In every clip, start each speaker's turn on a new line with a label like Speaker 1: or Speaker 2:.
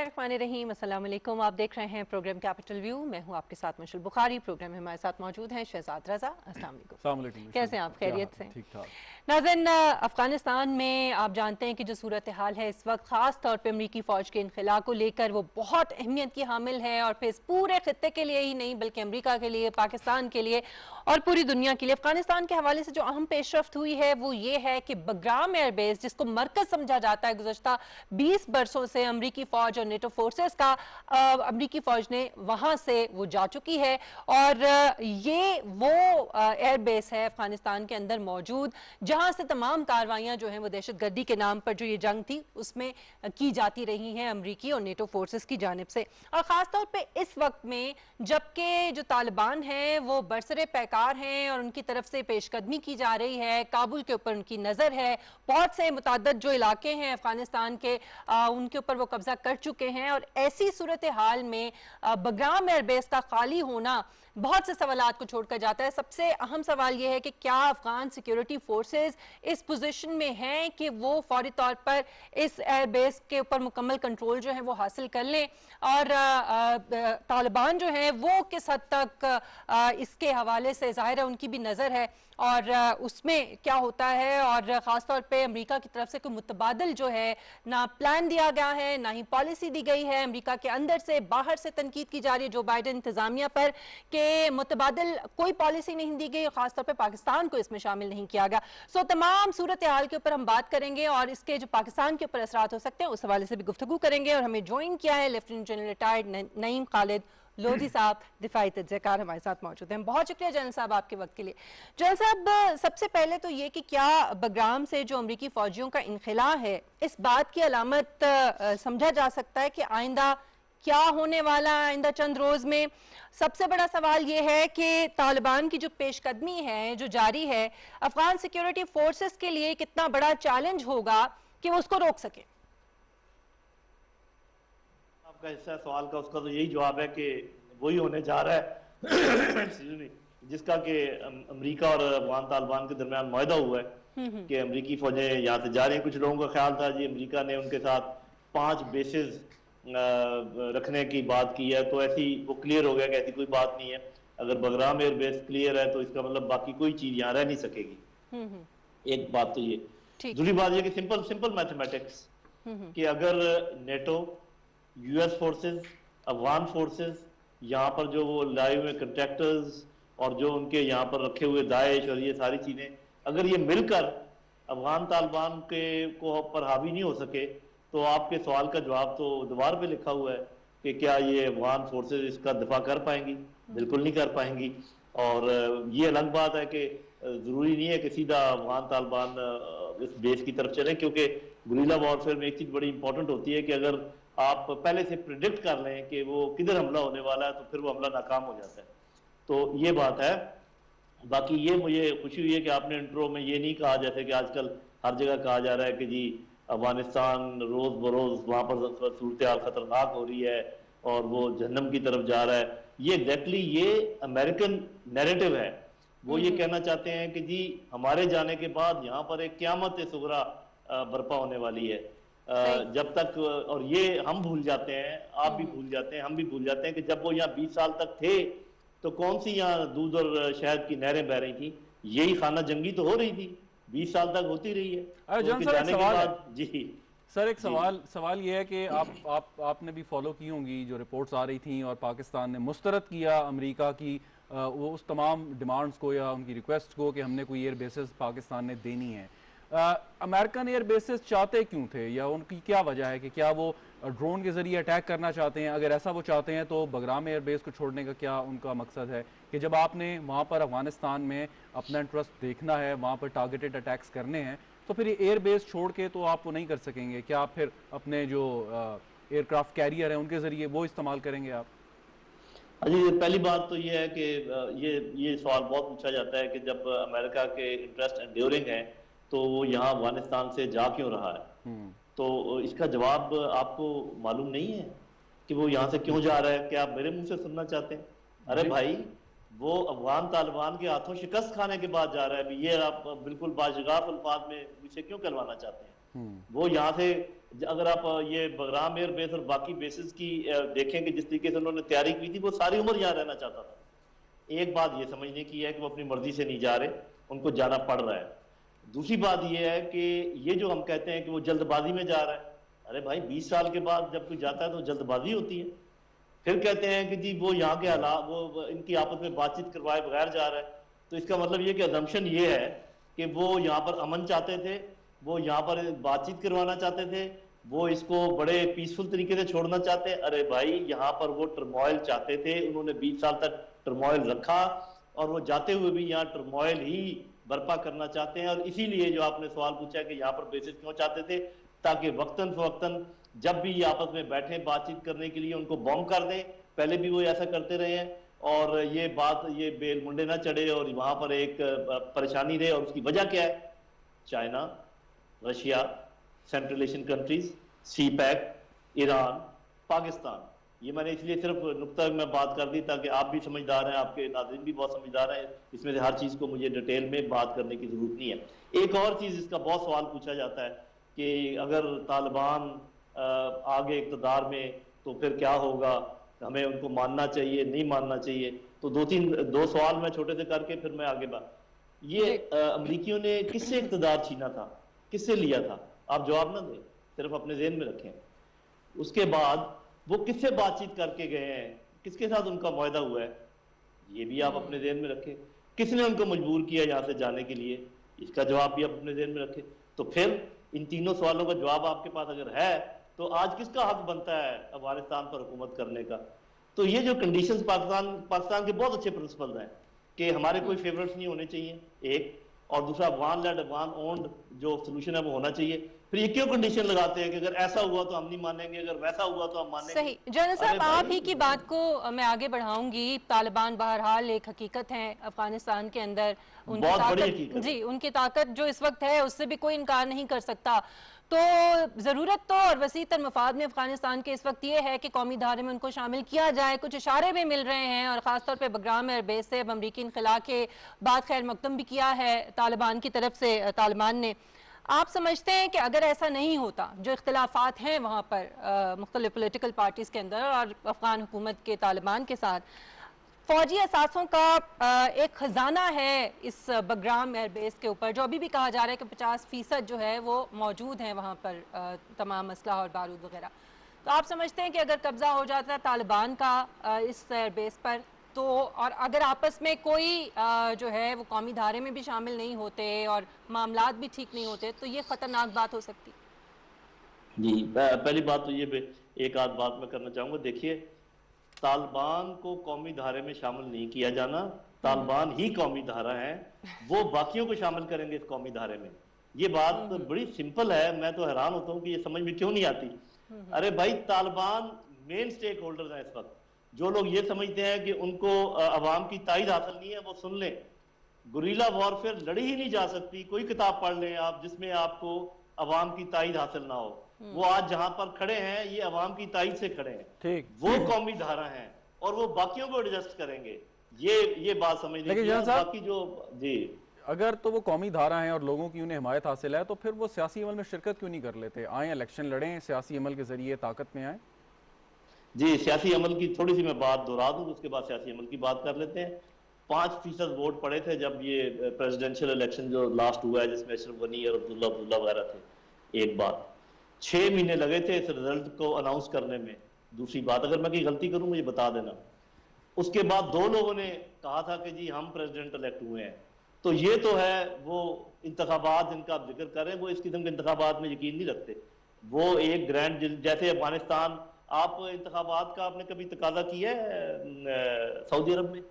Speaker 1: बिस्मिल्लाहिर्रहमानिर्रहीम। अस्सलाम वालेकुम। आप देख रहे हैं प्रोग्राम कैपिटल व्यू। मैं हूं आपके साथ मुशल बुखारी। प्रोग्राम में हमारे साथ मौजूद हैं शहजाद रजा। अस्सलाम वालेकुम। कैसे हैं आप? खैरियत से?
Speaker 2: ठीक ठाक।
Speaker 1: नाज़रीन, अफगानिस्तान में आप जानते हैं कि जो सूरत हाल है इस वक्त ख़ास तौर पर अमरीकी फ़ौज के इनखला को लेकर वो बहुत अहमियत की हामिल है, और फिर इस पूरे खत्ते के लिए ही नहीं बल्कि अमरीका के लिए, पाकिस्तान के लिए और पूरी दुनिया के लिए। अफगानिस्तान के हवाले से जो अहम पेशरफ्त हुई है वो ये है कि बग्राम एयरबेस, जिसको मरकज समझा जाता है, गुज़श्ता 20 बरसों से अमरीकी फ़ौज और नेटो फोर्सेस का, अमरीकी फ़ौज ने वहाँ से वो जा चुकी है। और ये वो एयरबेस है अफगानिस्तान के अंदर मौजूद जहाँ से तमाम कार्रवाइयाँ जो हैं वो दहशत गर्दी के नाम पर जो ये जंग थी उसमें की जाती रही हैं अमरीकी और नेटो फोर्सेस की जानिब से। और ख़ास तौर पे इस वक्त में जबकि जो तालिबान हैं वो बरसरे पैकार हैं और उनकी तरफ से पेशकदमी की जा रही है, काबुल के ऊपर उनकी नज़र है, बहुत से मुतअद्दिद जो इलाके हैं अफगानिस्तान के उनके ऊपर वो कब्जा कर चुके हैं। और ऐसी सूरत हाल में बग्राम एयरबेस का खाली होना बहुत से सवालात को छोड़कर जाता है। सबसे अहम सवाल यह है कि क्या अफगान सिक्योरिटी फोर्सेस इस पोजीशन में हैं कि वो फौरी तौर पर इस एयरबेस के ऊपर मुकम्मल कंट्रोल जो है वो हासिल कर लें, और तालिबान जो है वो किस हद तक इसके हवाले से ज़ाहिर है उनकी भी नज़र है और उसमें क्या होता है। और ख़ास तौर पे अमेरिका की तरफ से कोई मुतबादल जो है ना प्लान दिया गया है ना ही पॉलिसी दी गई है। अमेरिका के अंदर से बाहर से तनकीद की जा रही है जो बाइडेन इंतजामिया पर कि मुतबादल कोई पॉलिसी नहीं दी गई, खासतौर पर पाकिस्तान को इसमें शामिल नहीं किया गया। सो तमाम सूरत हाल के ऊपर हम बात करेंगे और इसके जो पाकिस्तान के ऊपर असरात हो सकते हैं उस हवाले से भी गुफ्तगू करेंगे। और हमें ज्वाइन किया है lieutenant general retired Naeem Khalid Lodhi साहब, दिफाई तजज़ियाकार, हमारे साथ मौजूद हैं। बहुत शुक्रिया जनरल साहब आपके वक्त के लिए। जनरल साहब, सबसे पहले तो ये कि क्या बग्राम से जो अमरीकी फौजियों का इनखला है इस बात की अलामत समझा जा सकता है कि आइंदा क्या होने वाला है आइंदा चंद रोज में? सबसे बड़ा सवाल यह है कि तालिबान की जो पेशकदमी है जो जारी है, अफगान सिक्योरिटी फोर्सेस के लिए कितना बड़ा चैलेंज होगा कि वो उसको रोक सके?
Speaker 3: आपका हिस्सा सवाल का उसका तो यही जवाब है कि वही होने जा रहा है जिसका कि अमेरिका और अफगान तालिबान के दरमियान मुआहदा हुआ है कि अमेरिकी फौजें यहाँ से जा रही हैं। कुछ लोगों का ख्याल था जी अमेरिका ने उनके साथ 5 बेसेस रखने की बात की है, तो ऐसी वो क्लियर हो गया कि ऐसी कोई बात नहीं है। अगर बगराम एयर बेस क्लियर है तो इसका मतलब बाकी कोई चीज यहाँ रह नहीं सकेगी। एक बात तो ये दूसरी बात ये कि सिंपल सिंपल मैथमेटिक्स कि अगर NATO, US forces, Afghan forces, यहाँ पर जो वो लाइव में कंट्रैक्टर्स और जो उनके यहाँ पर रखे हुए दाइश और ये सारी चीजें अगर ये मिलकर अफगान तालिबान के को पर हावी नहीं हो सके तो आपके सवाल का जवाब तो दीवार पे लिखा हुआ है कि क्या ये अफगान फोर्सेस इसका दिफा कर पाएंगी? बिल्कुल नहीं कर पाएंगी। और ये अलग बात है कि जरूरी नहीं है कि सीधा अफगान तालिबान इस बेस की तरफ चले, क्योंकि गुरिल्ला वॉरफेयर में एक चीज बड़ी इंपॉर्टेंट होती है कि अगर आप पहले से प्रिडिक्ट कर लें कि वो किधर हमला होने वाला है तो फिर वो हमला नाकाम हो जाता है। तो ये बात है। बाकी ये मुझे खुशी हुई है कि आपने इंट्रो में ये नहीं कहा जैसे कि आजकल हर जगह कहा जा रहा है कि जी अफगानिस्तान रोज बरोज वहां पर सूरत हाल खतरनाक हो रही है और वो जहन्नम की तरफ जा रहा है। ये एग्जैक्टली ये अमेरिकन नैरेटिव है। वो ये कहना चाहते हैं कि जी हमारे जाने के बाद यहाँ पर एक क़यामत सुगरा बर्पा होने वाली है। जब तक, और ये हम भूल जाते हैं, आप भी भूल जाते हैं, हम भी भूल जाते हैं कि जब वो यहाँ 20 साल तक थे तो कौन सी यहाँ दूध और शहद की नहरें बह रही थी? यही खाना जंगी तो हो रही थी, 20 साल तक होती रही है।
Speaker 2: तो उनके जाने के बाद
Speaker 3: जी
Speaker 2: सर एक सवाल ये है कि आपने भी फॉलो की होंगी जो रिपोर्ट्स आ रही थी और पाकिस्तान ने मुस्तरद किया अमेरिका की वो उस तमाम डिमांड्स को या उनकी रिक्वेस्ट को कि हमने कोई एयर बेसिस पाकिस्तान ने देनी है। अमेरिकन एयर बेसिस चाहते क्यों थे या उनकी क्या वजह है कि क्या वो ड्रोन के जरिए अटैक करना चाहते हैं? अगर ऐसा वो चाहते हैं तो बगराम एयर बेस को छोड़ने का क्या उनका मकसद है कि जब आपने वहाँ पर अफगानिस्तान में अपना इंटरेस्ट देखना है, वहाँ पर टारगेटेड अटैक्स करने हैं, तो फिर ये एयर बेस छोड़ के तो आप वो नहीं कर सकेंगे? क्या आप फिर अपने जो एयरक्राफ्ट कैरियर हैं उनके जरिए वो इस्तेमाल करेंगे आप?
Speaker 3: जी, पहली बात तो ये है कि ये सवाल बहुत पूछा जाता है कि जब अमेरिका के इंटरेस्ट एंड्योरिंग है तो वो यहाँ अफगानिस्तान से जा क्यों रहा है? तो इसका जवाब आपको मालूम नहीं है कि वो यहाँ से क्यों जा रहा है? क्या आप मेरे मुंह से सुनना चाहते हैं? अरे भाई, वो अफगान तालिबान के हाथों शिकस्त खाने के बाद जा रहा है। ये आप बिल्कुल बाशगाफ अल्फाज में मुझसे क्यों करवाना चाहते हैं? वो यहाँ से अगर आप ये बगराम एयर बेस और बाकी बेसिस की देखें कि जिस तरीके से उन्होंने तैयारी की थी, वो सारी उम्र यहाँ रहना चाहता था। एक बात ये समझने की है कि वो अपनी मर्जी से नहीं जा रहे, उनको जाना पड़ रहा है। दूसरी बात ये है कि ये जो हम कहते हैं कि वो जल्दबाजी में जा रहा है, अरे भाई 20 साल के बाद जब कोई जाता है तो जल्दबाजी होती है। फिर कहते हैं कि जी वो यहाँ के हालात, वो इनकी आपस में बातचीत करवाए बगैर जा रहा है, तो इसका मतलब ये कि अजम्पशन ये है कि वो यहाँ पर अमन चाहते थे, वो यहाँ पर बातचीत करवाना चाहते थे, वो इसको बड़े पीसफुल तरीके से छोड़ना चाहते हैं। अरे भाई यहाँ पर वो टर्मोइल चाहते थे, उन्होंने 20 साल तक टर्मोइल रखा और वो जाते हुए भी यहाँ टर्मोइल ही बर्पा करना चाहते हैं। और इसीलिए जो आपने सवाल पूछा कि यहाँ पर बेसिस क्यों चाहते थे, ताकि वक्तन फवक्तन जब भी ये आपस में बैठे बातचीत करने के लिए उनको बॉम्ब कर दें। पहले भी वो ऐसा करते रहे हैं और ये बात ये बेल मुंडे ना चढ़े और वहां पर एक परेशानी रहे। और उसकी वजह क्या है? China, Russia, central Asian countries, CPEC, Iran, Pakistan. ये मैंने इसलिए सिर्फ नुक्ता में बात कर दी ताकि आप भी समझदार हैं, आपके नाज़रीन भी बहुत समझदार हैं, इसमें से हर चीज़ को मुझे डिटेल में बात करने की ज़रूरत नहीं है। एक और चीज़ इसका बहुत सवाल पूछा जाता है कि अगर तालिबान आगे इक़्तिदार में तो फिर क्या होगा, हमें उनको मानना चाहिए नहीं मानना चाहिए। तो दो सवाल मैं छोटे से करके फिर मैं आगे बात। ये अमरीकियों ने किससे इक़्तिदार छीना था, किससे लिया था? आप जवाब ना दें, सिर्फ अपने ज़हन में रखें। उसके बाद वो किससे बातचीत करके गए हैं, किसके साथ उनका मुआहदा हुआ है, ये भी आप अपने ज़हन में रखें। किसने उनको मजबूर किया यहाँ से जाने के लिए, इसका जवाब भी आप अपने ज़हन में रखें। तो फिर इन तीनों सवालों का जवाब आपके पास अगर है तो आज किसका हक बनता है अफगानिस्तान पर हुकूमत करने का? तो ये जो कंडीशंस पाकिस्तान के बहुत अच्छे प्रिंसिपल्स हैं कि हमारे कोई फेवरेट्स नहीं होने चाहिए, एक, और दूसरा अफगान लेड अफगान ओन्ड जो सोल्यूशन है वो होना चाहिए। फिर ये क्यों कंडीशन लगाते हैं कि अगर ऐसा हुआ तो हम नहीं मानेंगे, अगर वैसा हुआ तो हम मानेंगे?
Speaker 1: सही जनरल साहब, आप ही की बात को मैं आगे बढ़ाऊंगी। तालिबान बहरहाल एक हकीकत है अफगानिस्तान के अंदर, उनकी ताकत, जी उनकी ताकत जो इस वक्त है उससे भी कोई इनकार नहीं कर सकता। तो ज़रूरत तो और वसी तर मफाद में अफगानिस्तान के इस वक्त ये है कि कौमी धारे में उनको शामिल किया जाए। कुछ इशारे भी मिल रहे हैं और ख़ासतौर पे बगराम एयरबेस से अब अमरीकी इनखला के बाद खैर मकदम भी किया है तालिबान की तरफ से तालिबान ने। आप समझते हैं कि अगर ऐसा नहीं होता, जो इख्तिलाफात हैं वहाँ पर मुख्तलिफ पोलिटिकल पार्टीज़ के अंदर और अफगान हुकूमत के तालिबान के साथ, फौजी असासों का एक खजाना है इस बगराम एयरबेस के ऊपर, जो अभी भी कहा जा रहा है कि 50% जो है वो मौजूद हैं वहाँ पर, तमाम असलहा और बारूद वगैरह। तो आप समझते हैं कि अगर कब्जा हो जाता है तालिबान का इस एयरबेस पर, तो और अगर आपस में कोई जो है वो कौमी धारे में भी शामिल नहीं होते और मामलात भी ठीक नहीं होते, तो ये खतरनाक बात हो सकती?
Speaker 3: जी, पहली बात तो ये एक आध बात मैं करना चाहूंगा। देखिए, तालिबान को कौमी धारे में शामिल नहीं किया जाना, तालिबान ही कौमी धारा है, वो बाकियों को शामिल करेंगे इस कौमी धारे में। ये बात तो बड़ी सिंपल है, मैं तो हैरान होता हूँ कि ये समझ में क्यों नहीं आती। अरे भाई, तालिबान मेन स्टेक होल्डर हैं इस वक्त। जो लोग ये समझते हैं कि उनको अवाम की ताईद हासिल नहीं है, वो सुन लें, गुरीला वॉरफेयर लड़ी ही नहीं जा सकती। कोई किताब पढ़ लें आप जिसमें आपको अवाम की ताईद हासिल ना हो। वो आज जहां पर खड़े हैं ये अवाम की ताईद से खड़े हैं, ठीक, वो कौमी धारा हैं और वो बाकियों को एडजस्ट करेंगे। ये बात समझ लीजिए। बाकी जो जी,
Speaker 2: अगर तो वो कौमी धारा है और लोगों की उन्हें हिमायत हासिल है, तो फिर वो सियासी अमल में शिरकत क्यों नहीं कर लेते? आए इलेक्शन लड़ें, सियासी अमल के जरिए ताकत में आए।
Speaker 3: जी, सियासी अमल की थोड़ी सी मैं बात दोहरा दूं, उसके बाद सियासी अमल की बात कर लेते हैं। 5% वोट पड़े थे जब ये प्रेसिडेंशियल इलेक्शन जो लास्ट हुआ है, जिसमें अशरफ गनी और अब्दुल्ला वगैरह थे। एक बात, 6 महीने लगे थे इस रिजल्ट को अनाउंस करने में। दूसरी बात, अगर मैं कोई गलती करूं मुझे बता देना। उसके बाद 2 लोगों ने कहा था कि जी हम प्रेसिडेंट इलेक्ट हुए हैं। तो ये तो है वो इंतखाबात जिनका आप जिक्र कर रहे हैं, वो इस किस्म के इंतखाबात में यकीन नहीं रखते। वो एक ग्रैंड, जैसे अफगानिस्तान, आप इंतखाबात का आपने कभी तकादा किया है सऊदी अरब में,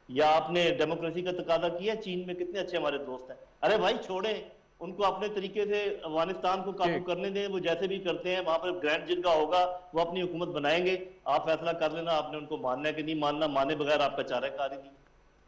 Speaker 3: या आपने डेमोक्रेसी का तकादा किया? चीन में कितने अच्छे हमारे दोस्त हैं। अरे भाई छोड़ें उनको, अपने तरीके से अफगानिस्तान को काबू करने दें। वो जैसे भी करते हैं, वहां पर ग्रैंड जिनका होगा वो अपनी हुकूमत बनाएंगे। आप फैसला कर लेना आपने उनको मानना है कि नहीं मानना, माने बगैर आपका चारा कार ही नहीं।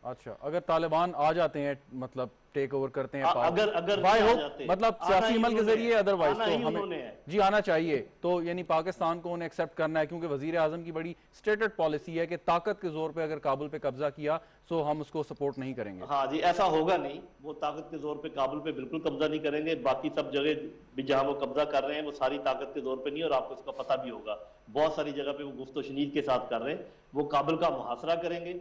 Speaker 2: अच्छा, अगर तालिबान आ जाते हैं मतलब टेक ओवर करते हैं
Speaker 3: अगर अगर
Speaker 2: बाय
Speaker 3: नहीं आ
Speaker 2: होप,
Speaker 3: जाते,
Speaker 2: मतलब
Speaker 3: आना
Speaker 2: सियासी
Speaker 3: ही
Speaker 2: अमल के
Speaker 3: उन्होंने
Speaker 2: जरिए,
Speaker 3: है,
Speaker 2: अदरवाइज
Speaker 3: आना
Speaker 2: तो
Speaker 3: ही
Speaker 2: हमें
Speaker 3: उन्होंने है।
Speaker 2: जी आना चाहिए। तो यानी पाकिस्तान को उन्हें एक्सेप्ट करना है, क्योंकि वजीर आजम की बड़ी स्टेटेड पॉलिसी है कि ताकत के जोर पे अगर काबुल पे कब्जा किया तो हम उसको सपोर्ट नहीं करेंगे।
Speaker 3: हाँ जी, ऐसा होगा नहीं, वो ताकत के जोर पे काबुल पे बिल्कुल कब्जा नहीं करेंगे। बाकी सब जगह भी जहां वो कब्जा कर रहे हैं वो सारी ताकत के जोर पे नहीं, और आपको इसका पता भी होगा, बहुत सारी जगह पे वो गुफ्त शनीद के साथ कर रहे हैं। वो काबुल का मुहासरा करेंगे,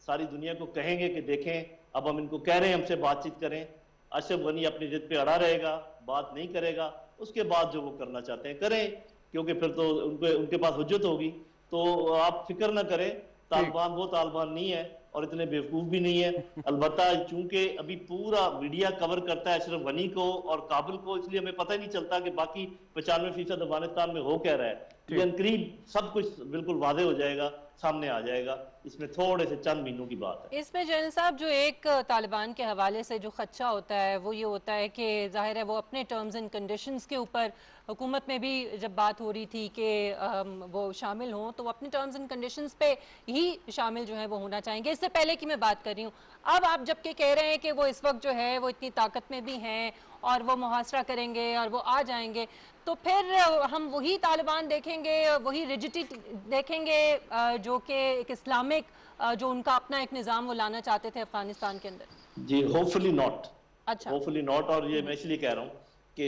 Speaker 3: सारी दुनिया को कहेंगे कि देखें अब हम इनको कह रहे हैं हमसे बातचीत करें। अशरफ गनी अपनी जिद पे अड़ा रहेगा, बात नहीं करेगा, उसके बाद जो वो करना चाहते हैं करें, क्योंकि फिर तो उनके उनके पास हुज्जत होगी। तो आप फिक्र ना करें,
Speaker 2: ठीक।
Speaker 3: तालिबान वो तालिबान नहीं है और इतने बेवकूफ भी नहीं है। अलबत्ता चूंकि अभी पूरा मीडिया कवर करता है अशरफ गनी को और काबुल को, इसलिए हमें पता ही नहीं चलता कि बाकी 95% अफगानिस्तान में हो क्या रहा है।
Speaker 2: ठीक।
Speaker 3: लेकिन करीब सब कुछ बिल्कुल वादे हो जाएगा, सामने आ जाएगा। इसमें थोड़े से चंद महीनों की बात है।
Speaker 1: इसमें जनरल साहब जो एक तालिबान के हवाले से जो खदशा होता है वो ये होता है कि जाहिर है वो अपने टर्म्स एंड कंडीशंस के ऊपर, हुकूमत में भी जब बात हो रही थी कि वो शामिल हों तो वो अपने टर्म्स एंड कंडीशंस पे ही शामिल जो है वो होना चाहेंगे। इससे पहले की मैं बात कर रही हूँ, अब आप जबकि कह रहे हैं कि वो इस वक्त जो है वो इतनी ताकत में भी हैं और वो मुहासरा करेंगे और वो आ जाएंगे, तो फिर हम वही तालिबान देखेंगे, वही रिजिडिटी देखेंगे जो कि एक इस्लामिक जो उनका अपना एक निज़ाम वो लाना चाहते थे अफगानिस्तान के अंदर।
Speaker 3: जी होपफुली नॉट,
Speaker 1: अच्छा।
Speaker 3: Hopefully not. और ये मैं इसलिए कह रहा हूँ कि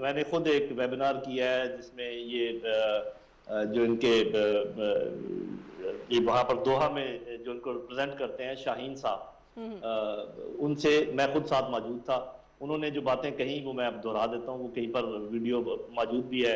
Speaker 3: मैंने खुद एक वेबिनार किया है जिसमें ये जो इनके ये वहां पर दोहा में जो उनको रिप्रेजेंट करते हैं शाहीन साहब, उनसे मैं खुद साथ मौजूद था। उन्होंने जो बातें कही वो मैं अब दोहरा देता हूँ, वो कहीं पर वीडियो मौजूद भी है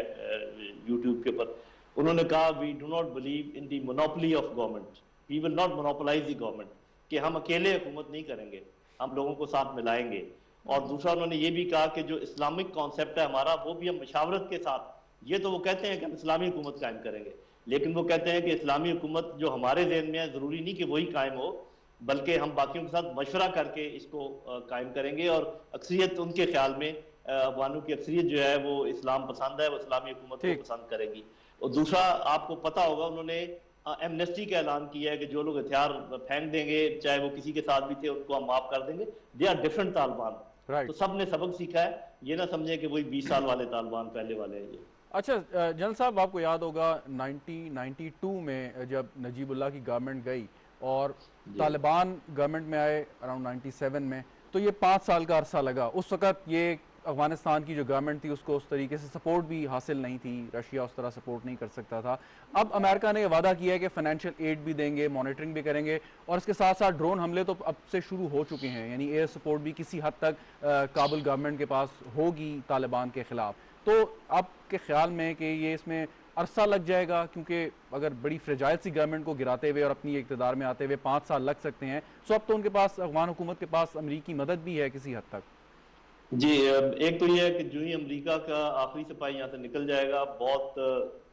Speaker 3: यूट्यूब के ऊपर। उन्होंने कहा we do not believe in the monopoly of government, we will not monopolise the government, कि हम अकेले हुकूमत नहीं करेंगे, हम लोगों को साथ मिलाएंगे। और दूसरा उन्होंने ये भी कहा कि जो इस्लामिक कॉन्सेप्ट है हमारा वो भी हम मशावरत के साथ, ये तो वो कहते हैं कि हम इस्लामी हुकूमत कायम करेंगे, लेकिन वो कहते हैं कि इस्लामी हुकूमत जो हमारे ज़हन में है ज़रूरी नहीं कि वही कायम हो, बल्कि हम बाकियों के साथ मशवरा करके इसको कायम करेंगे। और अक्सरियत उनके ख्याल में अफगानों की अक्सरियत जो है वो इस्लाम पसंद है, वो इस्लामी हुकूमत को पसंद करेगी। और दूसरा आपको पता होगा उन्होंने एमनेस्टी का ऐलान किया है कि जो लोग हथियार फेंक देंगे चाहे वो किसी के साथ भी थे उनको हम माफ कर देंगे। They are different Taliban. तो सब ने सबक सीखा है, ये ना समझे कि वही 20 साल वाले तालिबान पहले वाले हैं ये।
Speaker 2: अच्छा जनरल साहब, आपको याद होगा 1992 में जब नजीबुल्लाह की गवर्नमेंट गई और तालिबान गवर्नमेंट में आए अराउंड 97 में, तो ये 5 साल का अरसा लगा। उस वक़्त ये अफगानिस्तान की जो गवर्नमेंट थी उसको उस तरीके से सपोर्ट भी हासिल नहीं थी, रशिया उस तरह सपोर्ट नहीं कर सकता था। अब अमेरिका ने वादा किया है कि फाइनेंशियल एड भी देंगे, मॉनिटरिंग भी करेंगे, और इसके साथ साथ ड्रोन हमले तो अब से शुरू हो चुके हैं, यानी एयर सपोर्ट भी किसी हद तक काबुल गवर्नमेंट के पास होगी तालिबान के खिलाफ। तो आपके ख्याल में कि ये इसमें अरसा लग जाएगा, क्योंकि अगर बड़ी फ्रेजाइल सी गवर्नमेंट को गिराते हुए और अपनी इक़्तिदार में आते हुए 5 साल लग सकते हैं, सो अब तो उनके पास, अफगान हुकूमत के पास अमरीकी मदद भी है किसी हद तक।
Speaker 3: जी, एक तो ये है कि जो ही अमेरिका का आखिरी सिपाही यहाँ से निकल जाएगा बहुत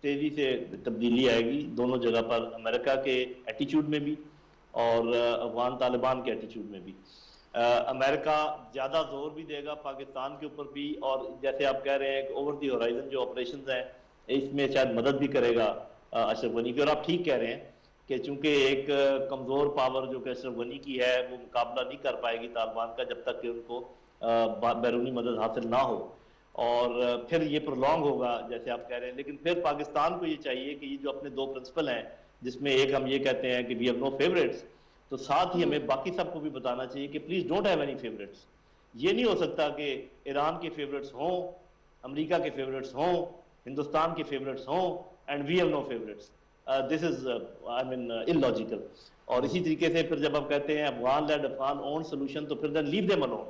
Speaker 3: तेजी से तब्दीली आएगी दोनों जगह पर, अमेरिका के एटीट्यूड में भी और अफगान तालिबान के एटीट्यूड में भी। अमेरिका ज़्यादा जोर भी देगा पाकिस्तान के ऊपर भी, और जैसे आप कह रहे हैं ओवर दी होराइजन जो ऑपरेशन हैं इसमें शायद मदद भी करेगा अशरफ गनी की। और आप ठीक कह रहे हैं कि चूंकि एक कमज़ोर पावर जो कि अशरफ गनी की है वो मुकाबला नहीं कर पाएगी तालिबान का जब तक कि उनको बैरूनी मदद हासिल ना हो, और फिर ये प्रोलॉन्ग होगा जैसे आप कह रहे हैं। लेकिन फिर पाकिस्तान को ये चाहिए कि ये जो अपने 2 प्रिंसिपल हैं, जिसमें एक हम ये कहते हैं कि वी हैव नो फेवरेट्स, तो साथ ही हमें बाकी सबको भी बताना चाहिए कि please don't have any favourites. ये नहीं हो सकता कि ईरान के फेवरेट्स हों, अमेरिका के फेवरेट्स हों, हिंदुस्तान के फेवरेट्स हों and we have no favourites. This is I mean illogical. और इसी तरीके से फिर जब आप कहते हैं Afghan led Afghan own solution, तो फिर देन लीव देम अलोन।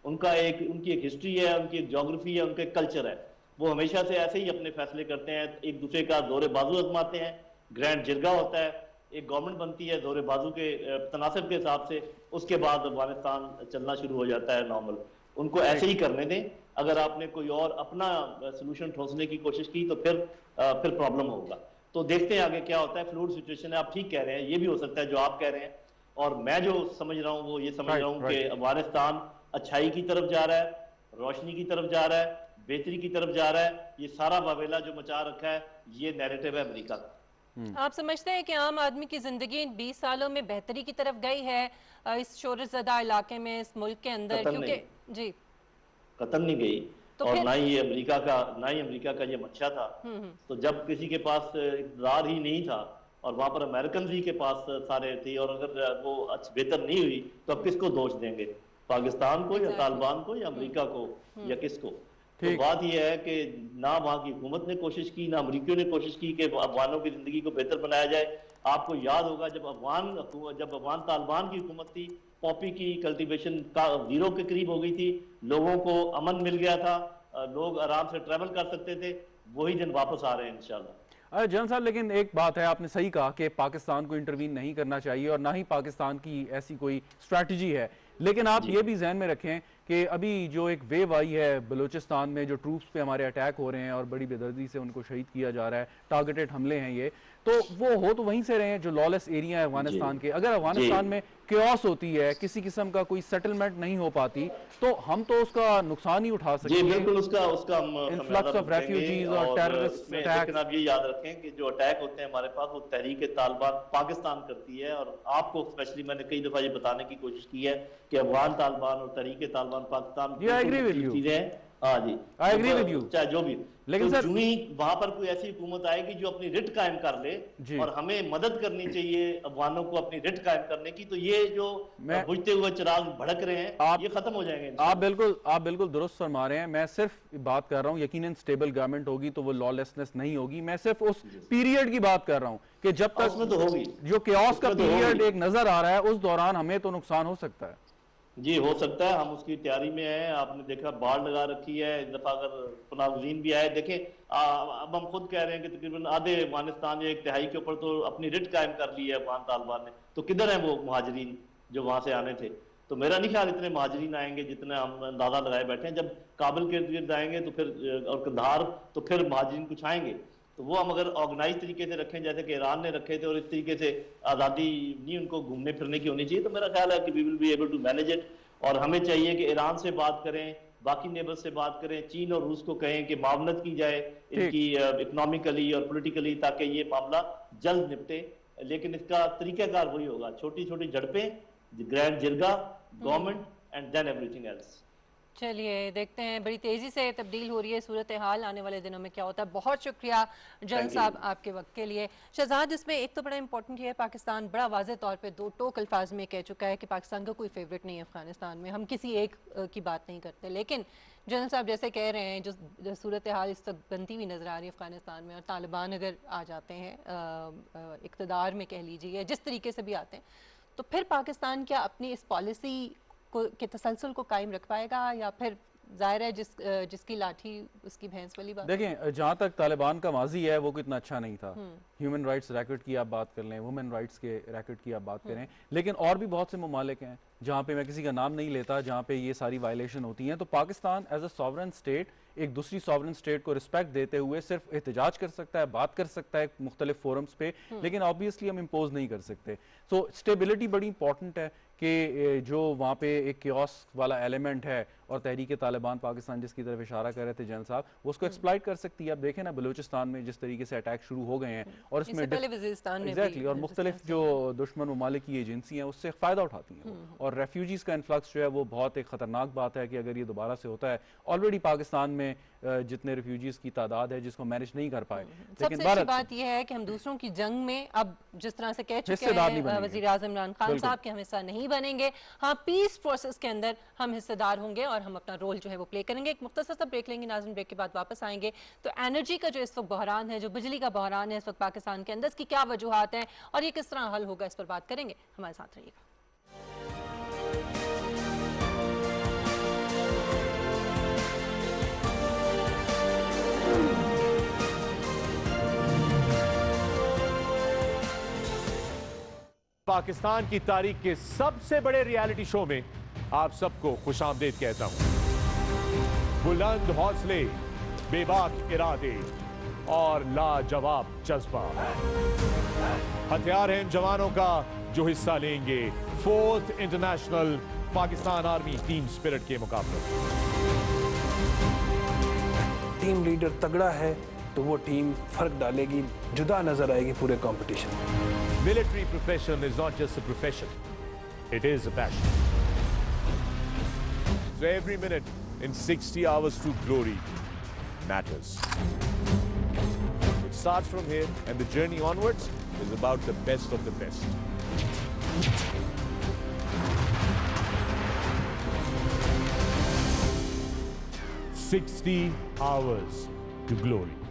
Speaker 3: उनकी एक हिस्ट्री है, उनकी एक जोग्राफी है, उनका एक कल्चर है, वो हमेशा से ऐसे ही अपने फैसले करते हैं, एक दूसरे का दौरे बाजू आजमाते हैं, ग्रैंड जिरगा होता है, एक गवर्नमेंट बनती है दौरे बाजू के तनासिब के हिसाब से, उसके बाद अफगानिस्तान चलना शुरू हो जाता है नॉर्मल। उनको ऐसे ही करने दें। अगर आपने कोई और अपना सोल्यूशन ठोसने की कोशिश की तो फिर प्रॉब्लम होगा। तो देखते हैं आगे क्या होता है, फ्लूइड सिचुएशन है। आप ठीक कह रहे हैं, ये भी हो सकता है जो आप कह रहे हैं, और मैं जो समझ रहा हूँ वो ये समझ रहा हूँ कि अफगानिस्तान अच्छाई की तरफ जा रहा है, रोशनी की तरफ जा रहा है, बेहतरी की तरफ जा रहा है। ये सारा वावेला जो मचा रखा है ये नैरेटिव है अमेरिका का।
Speaker 1: आप समझते हैं कि आम आदमी की जिंदगी इन 20 सालों में बेहतरी की तरफ गई है इस शोरज़दा इलाके में, इस मुल्क के अंदर?
Speaker 3: कतई
Speaker 1: क्योंकि
Speaker 3: नहीं,
Speaker 1: जी,
Speaker 3: कतई नहीं गई।
Speaker 1: तो
Speaker 3: और
Speaker 1: फिर
Speaker 3: ना ही अमेरिका का ये मंशा था। तो जब किसी के पास इक़्तिदार ही नहीं था और वहां पर अमेरिकन ही के पास सारे थे, और अगर वो बेहतर नहीं हुई तो अब किसको दोष देंगे? पाकिस्तान को या तालिबान को या अमेरिका को या किसको? तो बात यह है कि ना वहां की हुकूमत ने कोशिश की, ना अमरीकियों ने कोशिश की कि अफगानों की जिंदगी को बेहतर बनाया जाए। आपको याद होगा जब अफगान तालिबान की हुकूमत थी, पॉपी की कल्टीवेशन का 0 के करीब हो गई थी, लोगों को अमन मिल गया था, लोग आराम से ट्रैवल कर सकते थे। वही दिन वापस आ रहे हैं इंशाल्लाह।
Speaker 2: जनरल साहब, लेकिन एक बात है, आपने सही कहा कि पाकिस्तान को इंटरवीन नहीं करना चाहिए और ना ही पाकिस्तान की ऐसी कोई स्ट्रैटेजी है, लेकिन आप ये भी जहन में रखें कि अभी जो एक वेव आई है बलूचिस्तान में, जो ट्रूप्स पे हमारे अटैक हो रहे हैं और बड़ी बेदर्दी से उनको शहीद किया जा रहा है, टारगेटेड हमले हैं ये, तो वो हो तो वहीं से रहे हैं जो लॉलेस एरिया है अफगानिस्तान के। अगर अफगानिस्तान में क्योस होती है, किसी किस्म का कोई सेटलमेंट नहीं हो पाती, तो हम तो उसका नुकसान ही उठा सकते हैं।
Speaker 3: बिल्कुल, उसका
Speaker 2: इन्फ्लक्स ऑफ रेफ्यूजीज और टेररिस्ट अटैक।
Speaker 3: लेकिन आप ये याद रखें कि जो अटैक होते हैं हमारे पास, वो तहरीक तालिबान पाकिस्तान करती है। और आपको स्पेशली मैंने कई दफा ये बताने की कोशिश की है कि अफगान तालिबान और तहरीक तालिबान पाकिस्तान चीजें हैं। हाँ जी,
Speaker 2: आई एग्री विद यू,
Speaker 3: चाहे जो भी,
Speaker 2: लेकिन
Speaker 3: तो
Speaker 2: सर
Speaker 3: वहां पर कोई ऐसी हुकूमत आएगी जो अपनी रिट कायम कर ले, और हमें मदद करनी चाहिए अफगानों को अपनी रिट कायम करने की, तो ये जो बुझते हुए चिराग भड़क रहे हैं ये खत्म हो जाएंगे।
Speaker 2: आप बिल्कुल दुरुस्त फरमा रहे हैं। मैं सिर्फ बात कर रहा हूँ, यकीनन स्टेबल गवर्नमेंट होगी तो वो लॉलेसनेस नहीं होगी। मैं सिर्फ उस पीरियड की बात कर रहा हूँ कि जब तक
Speaker 3: तो होगी,
Speaker 2: जो केओस का पीरियड एक नजर आ रहा है, उस दौरान हमें तो नुकसान हो सकता है।
Speaker 3: जी, हो सकता है, हम उसकी तैयारी में हैं। आपने देखा बाढ़ लगा रखी है, इस दफा अगर पनाहगज़ीन भी आए, देखें अब हम खुद कह रहे हैं कि तकरीबन आधे अफगानिस्तान या 1/3 के ऊपर तो अपनी रिट कायम कर ली है अफगान तालिबान ने। तो किधर है वो मुहाजिरीन जो वहां से आने थे? तो मेरा नहीं ख्याल इतने मुहाजिरीन आएंगे जितने हम अंदाजा लगाए बैठे हैं। जब काबिल के इर्द गिर्द आएंगे तो फिर, और कंधार, तो फिर मुहाजिरीन कुछ आएंगे। तो वो हम अगर ऑर्गेनाइज तरीके से रखें जैसे कि ईरान ने रखे थे, और इस तरीके से आज़ादी नहीं उनको घूमने फिरने की होनी चाहिए, तो मेरा ख्याल है कि we will be able to manage it. और हमें चाहिए कि ईरान से बात करें, बाकी नेबर्स से बात करें, चीन और रूस को कहें कि मामलत की जाए इनकी इकोनॉमिकली और पॉलिटिकली, ताकि ये मामला जल्द निपटे। लेकिन इसका तरीकाकार वही होगा, छोटी छोटी झड़पें, grand jirga, government and then everything else.
Speaker 1: चलिए देखते हैं, बड़ी तेजी से तब्दील हो रही है सूरत हाल, आने वाले दिनों में क्या होता है। बहुत शुक्रिया जनरल साहब आपके वक्त के लिए। शहजाद, इसमें एक तो बड़ा इंपॉर्टेंट है, पाकिस्तान बड़ा वाज़ेह तौर पे दो टोक अल्फाज में कह चुका है कि पाकिस्तान का कोई फेवरेट नहीं है अफगानिस्तान में। हम किसी एक की बात नहीं करते, लेकिन जनरल साहब जैसे कह रहे हैं, जो सूरत हाल इस वक्त बनती हुई नज़र आ रही है अफगानिस्तान में, और तालिबान अगर आ जाते हैं इक़्तिदार में, कह लीजिए जिस तरीके से भी आते हैं, तो फिर पाकिस्तान क्या अपनी इस पॉलिसी के तसलसल को कायम रख पाएगा, या फिर जाहिर है जिसकी लाठी उसकी भैंस वाली बात?
Speaker 2: देखें, जहाँ तक तालिबान का माजी है वो इतना अच्छा नहीं था। ह्यूमन राइट्स रैकेट की आप बात कर लें, वुमेन राइट्स के रैकेट की आप बात करें, लेकिन और भी बहुत से ममालिक हैं जहाँ पे, मैं किसी का नाम नहीं लेता, जहाँ पे ये सारी वायलेशन होती हैं। तो Pakistan as a sovereign state एक दूसरी सॉवरेन स्टेट को रिस्पेक्ट देते हुए सिर्फ एहतजाज कर सकता है, बात कर सकता है मुख्तलिफ फोरम्स पे, लेकिन ऑब्वियसली हम इम्पोज नहीं कर सकते। सो स्टेबिलिटी बड़ी इंपॉर्टेंट है कि जो वहाँ पे एक कियोस वाला एलिमेंट है, और तहरीक तालिबान पाकिस्तान जिसकी तरफ इशारा कर रहे थे जनरल साहब, वो उसको एक्सप्लॉइट कर सकती है। आप देखें ना बलूचिस्तान में जिस तरीके से अटैक शुरू हो गए हैं, और इसमें एग्जैक्टली, और मुख्तलिफ जो दुश्मन ममालिक की एजेंसी हैं उससे फ़ायदा उठाती हैं। और रेफ्यूजीज़ का इन्फ्लक्स जो है वो बहुत एक ख़तरनाक बात है कि अगर ये दोबारा से होता है, ऑलरेडी पाकिस्तान में जितने रेफ्यूजीज़ की तादाद है जिसको मैनेज नहीं कर पाए।
Speaker 1: लेकिन सबसे अच्छी बात यह है कि हम दूसरों की जंग में अब जिस तरह से कह चुके हैं वज़ीर आज़म इमरान खान साहब के हम हिस्सा नहीं बनेंगे। हाँ, पीस प्रोसेस के अंदर हम हिस्सेदार होंगे और हम अपना रोल जो है वो प्ले करेंगे। एक मुख्तसर सा ब्रेक लेंगे नाज़रीन, ब्रेक के बाद वापस आएंगे। तो एनर्जी का जो इस वक्त बहरान है, जो बिजली का बहरान है इस वक्त पाकिस्तान के अंदर, इसकी क्या वजूहात हैं और ये किस तरह हल होगा, इस पर बात करेंगे। हमारे साथ रहिएगा।
Speaker 4: पाकिस्तान की तारीख के सबसे बड़े रियलिटी शो में आप सबको खुशामदीद कहता हूं। बुलंद हौसले, बेबाक इरादे और लाजवाब जज्बा हथियार हैं इन जवानों का जो हिस्सा लेंगे 4th international Pakistan army team spirit के मुकाबले।
Speaker 5: टीम लीडर तगड़ा है, तो वो टीम फ़र्क डालेगी, जुदा नज़र आएगी पूरे कंपटीशन में।
Speaker 4: Military profession is not just a profession, it is a passion. So every minute in 60 hours to glory matters. It starts from here and the journey onwards is about the best of the best. 60 hours to glory.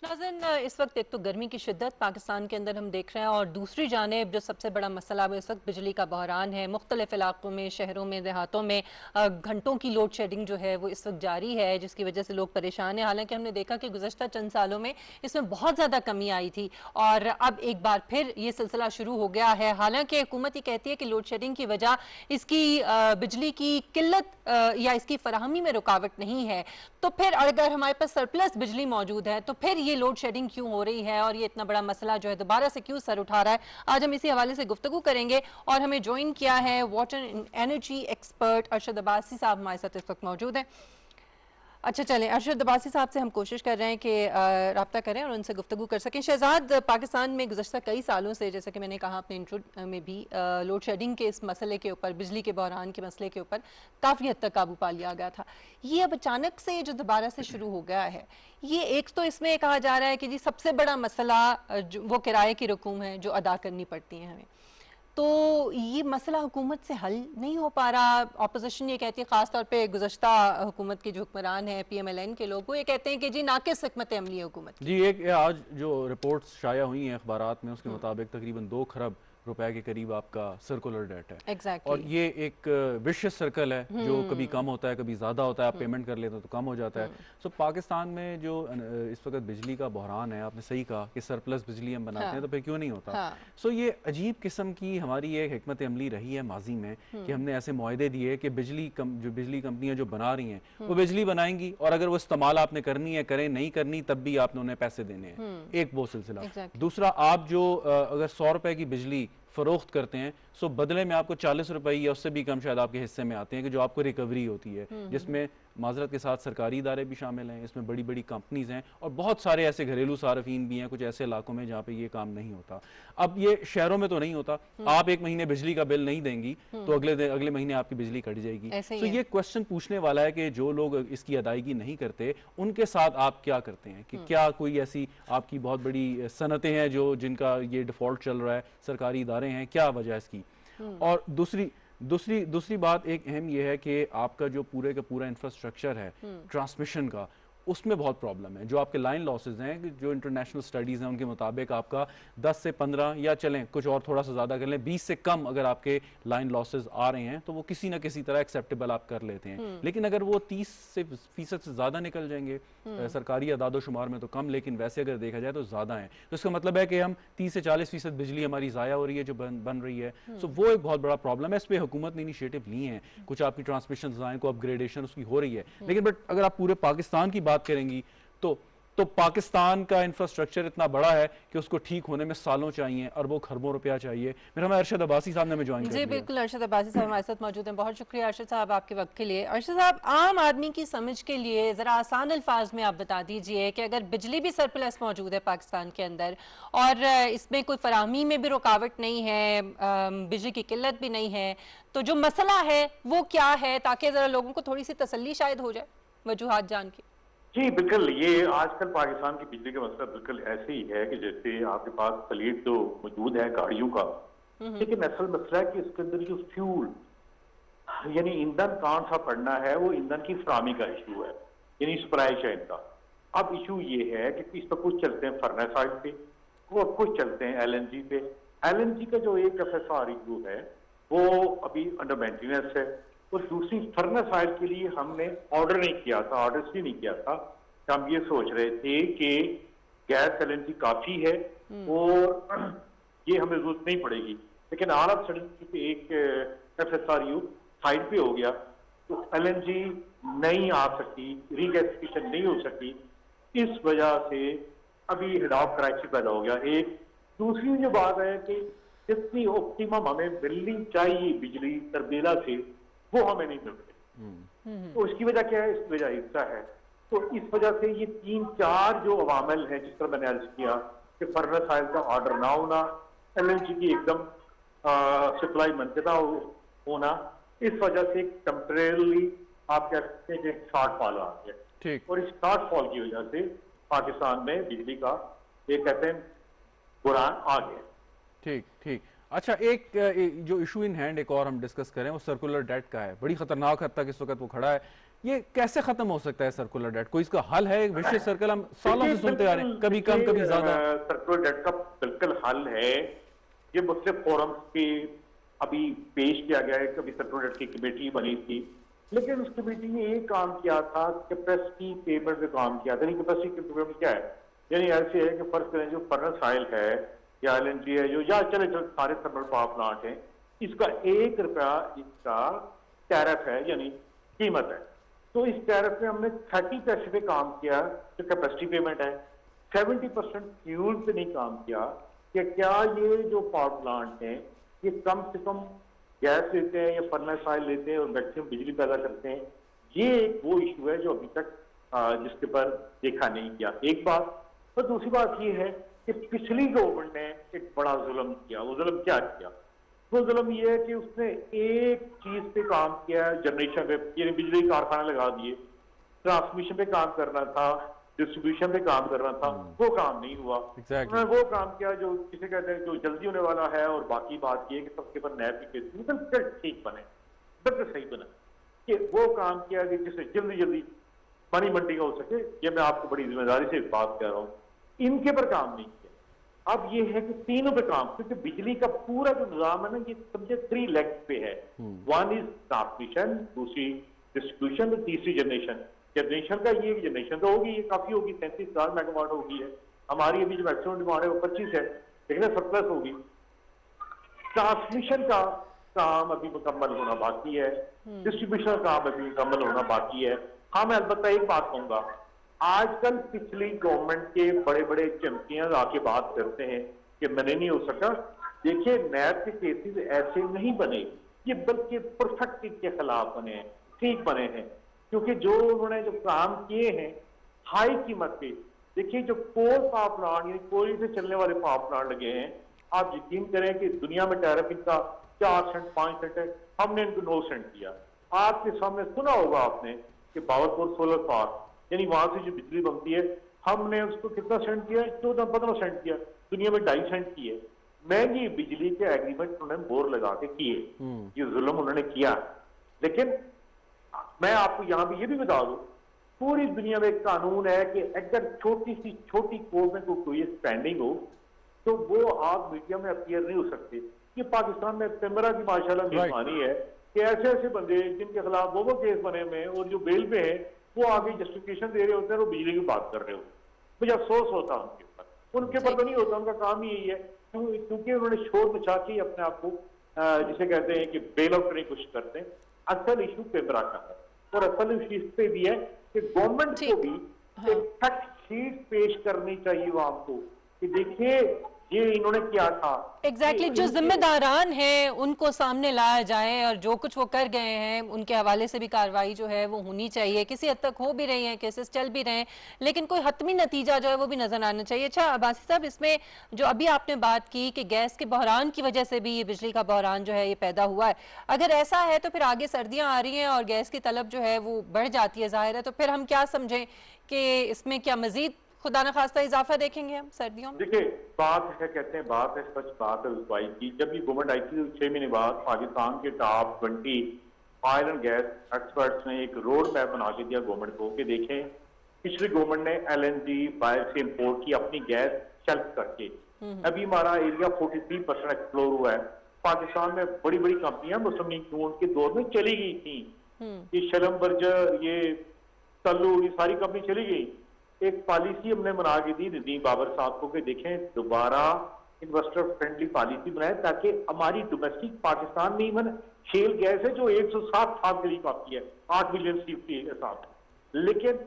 Speaker 1: नाज़रीन, इस वक्त एक तो गर्मी की शिद्दत पाकिस्तान के अंदर हम देख रहे हैं और दूसरी जानिब जो सबसे बड़ा मसला है इस वक्त बिजली का बहरान है। मुख्तलिफ इलाकों में, शहरों में, देहातों में घंटों की लोड शेडिंग जो है वो इस वक्त जारी है, जिसकी वजह से लोग परेशान हैं। हालांकि हमने देखा कि गुज़श्ता चंद सालों में इसमें बहुत ज़्यादा कमी आई थी और अब एक बार फिर ये सिलसिला शुरू हो गया है। हालांकि हुकूमत ये कहती है कि लोड शेडिंग की वजह इसकी बिजली की किल्लत या इसकी फराहमी में रुकावट नहीं है, तो फिर अगर हमारे पास सरप्लस बिजली मौजूद है तो फिर ये लोड शेडिंग क्यों हो रही है और ये इतना बड़ा मसला जो है दोबारा से क्यों सर उठा रहा है। आज हम इसी हवाले से गुफ्तगू करेंगे और हमें ज्वाइन किया है water and energy expert Arshad Abbasi साहब हमारे साथ इस वक्त मौजूद हैं। अच्छा चलें, अरशद अब्बासी साहब से हम कोशिश कर रहे हैं कि रब्ता करें और उनसे गुफ्तगू कर सकें। शहजाद, पाकिस्तान में गुज़श्ता कई सालों से, जैसे कि मैंने कहा अपने इंट्रो में भी, लोड शेडिंग के इस मसले के ऊपर, बिजली के बहरान के मसले के ऊपर काफ़ी हद तक काबू पा लिया गया था। ये अब अचानक से जो दोबारा से शुरू हो गया है, ये एक तो इसमें कहा जा रहा है कि जी सबसे बड़ा मसला वो किराए की रकूम है जो अदा करनी पड़ती है हमें, तो ये मसला हुकूमत से हल नहीं हो पा रहा। अपोजिशन ये कहती है, ख़ास तौर पे गुज़श्ता हुकूमत के जो हुक्मरान हैं PMLN के लोग, वो ये कहते हैं कि जी नाक़िस हिकमत अमली है हुकूमत
Speaker 2: जी। एक आज जो रिपोर्ट्स शाया हुई हैं अखबारात में, उसके मुताबिक तकरीबन 2 खरब रुपए के करीब आपका सर्कुलर डेट है।
Speaker 1: Exactly.
Speaker 2: और ये एक विशियस सर्कल है जो कभी कम होता है, कभी ज़्यादा होता है। आप पेमेंट कर लेते हो तो कम हो जाता है। सो पाकिस्तान में जो इस वक्त बिजली का बहरान है, आपने सही कहा कि सरप्लस बिजली हम बनाते हैं तो फिर क्यों नहीं होता। सो ये अजीब किस्म की हमारी एक हिकमत अमली रही है माजी में कि हमने ऐसे मुआहदे दिए कि जो बिजली कंपनियां जो बना रही हैं वो बिजली बनाएंगी और अगर वो इस्तेमाल आपने करनी है करें, नहीं करनी तब भी आपने उन्हें पैसे देने हैं। एक वो सिलसिला। दूसरा, आप जो अगर 100 रुपए की बिजली फरोख्त करते हैं, सो बदले में आपको 40 रुपए या उससे भी कम शायद आपके हिस्से में आते हैं कि जो आपको रिकवरी होती है, जिसमें माजरत के साथ सरकारी इदारे भी शामिल हैं, इसमें बड़ी बड़ी कंपनीज हैं और बहुत सारे ऐसे घरेलू सार्फिन भी हैं कुछ ऐसे इलाकों में जहाँ पे ये काम नहीं होता। अब ये शहरों में तो नहीं होता, आप एक महीने बिजली का बिल नहीं देंगी तो अगले महीने आपकी बिजली कट जाएगी। तो ये क्वेश्चन पूछने वाला है कि जो लोग इसकी अदायगी नहीं करते उनके साथ आप क्या करते हैं, कि क्या कोई ऐसी आपकी बहुत बड़ी सनतें हैं जिनका ये डिफॉल्ट चल रहा है, सरकारी इदारे हैं, क्या वजह इसकी। और दूसरी बात एक अहम यह है कि आपका जो पूरे का पूरा इंफ्रास्ट्रक्चर है ट्रांसमिशन का, उसमें बहुत प्रॉब्लम है। जो आपके लाइन लॉसेज हैं, जो इंटरनेशनल स्टडीज़ हैं उनके मुताबिक आपका 10 से 15 या चलें कुछ और थोड़ा सा ज़्यादा कर लें 20 से कम अगर आपके लाइन लॉसेज आ रहे हैं तो वो किसी ना किसी तरह एक्सेप्टेबल आप कर लेते हैं। लेकिन अगर वो 30% से ज़्यादा निकल जाएंगे, सरकारी अदादो शुमार में तो कम, लेकिन वैसे अगर देखा जाए तो ज़्यादा है, तो इसका मतलब है कि हम 30 से 40% बिजली हमारी ज़ाया हो रही है जो बन रही है। सो वो एक बहुत बड़ा प्रॉब्लम है। इस पर हुकूमत ने इनिशिएटिव ली है, कुछ आपकी ट्रांसमिशन डिज़ाइन को अपग्रेडेशन उसकी हो रही है, लेकिन बट अगर आप पूरे पाकिस्तान की बात करेंगी तो पाकिस्तान का इंफ्रास्ट्रक्चर इतना बड़ा है कि उसको ठीक होने में सालों चाहिए, अरबों खरबों रुपया चाहिए। मेरा नाम अरशद अब्बासी साहब ने हमें ज्वाइन
Speaker 1: जी बिल्कुल, अरशद अब्बासी साहब हमारे साथ मौजूद हैं। बहुत शुक्रिया अरशद साहब आपके वक्त के लिए। अरशद साहब, आम आदमी की समझ के लिए ज़रा आसान अल्फाज में आप बता दीजिए कि अगर बिजली भी सरप्लस मौजूद है पाकिस्तान के अंदर और इसमें कोई फराहमी में भी रुकावट नहीं है, बिजली की किल्लत भी नहीं है, तो जो मसला है वो क्या है, ताकि ज़रा लोगों को थोड़ी सी तसल्ली शायद हो जाए वजूहात जान के।
Speaker 6: जी बिल्कुल, ये आजकल पाकिस्तान की बिजली का मसला बिल्कुल ऐसे ही है कि जैसे आपके पास फ्लीट तो मौजूद है गाड़ियों का, लेकिन असल मसला है कि इसके अंदर जो फ्यूल यानी ईंधन कौन सा पड़ना है, वो ईंधन की फराहमी का इशू है, यानी सप्लाई चेन का। अब इशू ये है कि इस पर कुछ चलते हैं फर्नेस ऑयल पे और कुछ चलते हैं LNG पे। LNG का जो एक FSR इशू है वो अभी अंडर मेंटेनेंस है, और दूसरी फर्नेस ऑयल के लिए हमने ऑर्डर नहीं किया था, ऑर्डर इसलिए नहीं किया था कि हम ये सोच रहे थे कि गैस LNG काफी है और ये हमें जरूरत नहीं पड़ेगी, लेकिन ऑल ऑफ सडन एक FSRU साइड पे हो गया तो LNG नहीं आ सकी, रीगैसिफिकेशन नहीं हो सकी। इस वजह से अभी हेड ऑफ कराची पैदा हो गया एक। दूसरी जो बात है कि जितनी ऑप्टिमम हमें मिलनी चाहिए बिजली तरबेला से, वो हमें नहीं मिल रही। तो इसकी वजह क्या है? इसकी वजह हिस्सा है। तो इस वजह से ये 3-4 जो अवामिल है, जिस तरह मैंने अर्ज किया कि फर्नेस ऑयल का ऑर्डर ना होना, LNG की एकदम सप्लाई मुनक़ता होना, इस वजह से टेम्परेरी आप कह सकते हैं कि शॉर्टफॉल आ गया।
Speaker 2: ठीक।
Speaker 6: और इस शॉर्टफॉल की वजह से पाकिस्तान में बिजली का ये कहते हैं बुरान आ गया।
Speaker 2: ठीक ठीक। अच्छा, एक जो इशू इन हैंड एक और हम डिस्कस करें, वो सर्कुलर डेट का है। बड़ी खतरनाक हद तक इस वक्त वो खड़ा है। ये कैसे खत्म हो सकता है सर्कुलर डेट? कोई इसका हल है? एक विशेष सर्कल हम सालों से सुनते आ रहे हैं, कभी कम कभी ज्यादा।
Speaker 6: सर्कुलर डेट का बिल्कुल हल है। ये मुख्तलिफ फोरम पे अभी पेश किया गया है। कभी सर्कुलर डेट की कमेटी बनी थी, लेकिन उस कमेटी ने एक काम किया था, कैपेसिटी पेमेंट पे काम किया था। कैपेसिटी पेमेंट क्या है? यानी ऐसे है कि फर्ज करें जो फर्नेस ऑयल है या LNG है, जो या चले जो सारे थर्मल पावर प्लांट हैं, इसका 1 रुपया इसका टैरिफ है, यानी कीमत है। तो इस टैरिफ में हमने 30 पैसे पे काम किया जो कैपेसिटी पेमेंट है, 70% फ्यूल पे नहीं काम किया कि क्या ये जो पावर प्लांट हैं ये कम से कम गैस लेते हैं या फर्नेस ऑयल लेते हैं और मैक्सिमम बिजली पैदा करते हैं। ये एक वो इशू है जो अभी तक जिसके पर देखा नहीं गया, एक बात। और दूसरी बात ये है कि पिछली गवर्नमेंट ने एक बड़ा जुल्म किया। वो जुल्म क्या किया? वो जुल्म ये है कि उसने एक चीज पे काम किया, जनरेशन पे, यानी बिजली कारखाना लगा दिए, ट्रांसमिशन पे काम करना था, डिस्ट्रीब्यूशन पे काम करना था, वो काम नहीं हुआ। उन्होंने वो काम किया जो किसे कहते हैं जो जल्दी होने वाला है, और बाकी बात ये कि सबके पर नैब की बिल्कुल ठीक बने, बिल्कुल सही बना कि वो काम किया कि जिससे जल्दी जल्दी मनी मंडी का हो सके। ये मैं आपको बड़ी जिम्मेदारी से बात कह रहा हूँ। इनके पर काम नहीं किया। अब ये है कि तीनों पे काम, क्योंकि बिजली का पूरा जो निजाम है ना, ये समझे 3 लेग्स पे है। वन इज ट्रांसमिशन, दूसरी डिस्ट्रीब्यूशन, तीसरी जनरेशन। जनरेशन का ये जनरेशन तो होगी, ये काफी होगी, 37,000 मेगावाट होगी है। हमारी अभी जो मैक्सिमम डिमांड है वो 25 है, लेकिन सरप्लस होगी। ट्रांसमिशन का काम अभी मुकम्मल होना बाकी है, डिस्ट्रीब्यूशन का काम अभी मुकम्मल होना बाकी है। हाँ, मैं अलबत्ता एक बात कहूंगा, आजकल पिछली गवर्नमेंट के बड़े बड़े चैंपियन आके बात करते हैं कि मैंने नहीं हो सका। देखिए, नैब के केसेस ऐसे नहीं बने, ये बल्कि परफेक्ट के खिलाफ बने हैं, ठीक बने हैं, क्योंकि जो उन्होंने जो काम किए हैं हाई कीमत पे। देखिए, जो कोल पावर प्लांट यानी कोयले से चलने वाले पावर प्लांट लगे हैं, आप यकीन करें कि दुनिया में टैरिफ इनका 4 सेंट 5 सेंट है, हमने इनको 9 सेंट दिया। आपके सामने सुना होगा आपने कि बावरपुर सोलर पार्क, यानी वहां से जो बिजली बनती है, हमने उसको कितना सेंट दिया है? 14-15 सेंट दिया। दुनिया में 2.5 सेंट की है। महंगी बिजली के एग्रीमेंट उन्होंने बोर लगा के किए, ये जुल्म उन्होंने किया। लेकिन मैं आपको यहां भी ये भी बता दूं, पूरी दुनिया में एक कानून है कि अगर छोटी सी छोटी कोर्ट में कोई स्पेंडिंग हो तो वो आप मीडिया में अपीयर नहीं हो सकते। ये पाकिस्तान में पेमरा की माशाल्लाह मेहरबानी है कि ऐसे ऐसे बंदे जिनके खिलाफ वो केस बने हुए हैं और जो बेल पे है, वो आगे जस्टिफिकेशन दे रहे होते हैं और बिजली की बात कर रहे होते हैं। मुझे अफसोस होता है उनके ऊपर तो नहीं होता, उनका काम ही यही है, क्योंकि उन्होंने शोर मचा के अपने आप को जिसे कहते हैं कि बेल आउट करने की कोशिश करते हैं। असल इशू पेमरा का है, और असल इशू इस पे भी है कि गवर्नमेंट को भी एक फैक्ट शीट पेश करनी चाहिए वो आपको कि देखिए ये इन्होंने किया था।
Speaker 1: एग्जैक्टली जो जिम्मेदारान हैं उनको सामने लाया जाए, और जो कुछ वो कर गए हैं उनके हवाले से भी कार्रवाई जो है वो होनी चाहिए। किसी हद तक हो भी रही है, केसेस चल भी रहे हैं, लेकिन कोई हतमी नतीजा जो है वो भी नजर आना चाहिए। अच्छा अब्बासी साहब, इसमें जो अभी आपने बात की कि गैस के बहरान की वजह से भी ये बिजली का बहरान जो है ये पैदा हुआ है, अगर ऐसा है तो फिर आगे सर्दियां आ रही हैं और गैस की तलब जो है वो बढ़ जाती है, जाहिर है, तो फिर हम क्या समझें कि इसमें क्या मजीद खुदा न खास्ता इजाफा देखेंगे हम सर्दियों में?
Speaker 6: देखिए, बात है, कहते हैं बात है, सच बात है उस बाई की। जब ये गवर्नमेंट आई थी 6 महीने बाद पाकिस्तान के top 20 oil and gas experts ने एक रोड मैप बना के दिया गवर्नमेंट को कि देखें, पिछली गवर्नमेंट ने LNG बाहर से इंपोर्ट की अपनी गैस शेल्फ करके। अभी हमारा एरिया 43% एक्सप्लोर हुआ है। पाकिस्तान में बड़ी बड़ी कंपनियां मुस्लिम लीग नून के दौर में चली गई थी, ये शलम बर्जर, ये तल्लू, ये सारी कंपनी चली गई। एक पॉलिसी हमने बना के दी नदीम बाबर साहब को कि देखें दोबारा इन्वेस्टर फ्रेंडली पॉलिसी बनाए ताकि हमारी डोमेस्टिक पाकिस्तान में इवन शेल गैस है जो 107 साल के लिए आती है, 8 मिलियन सीफी के साथ। लेकिन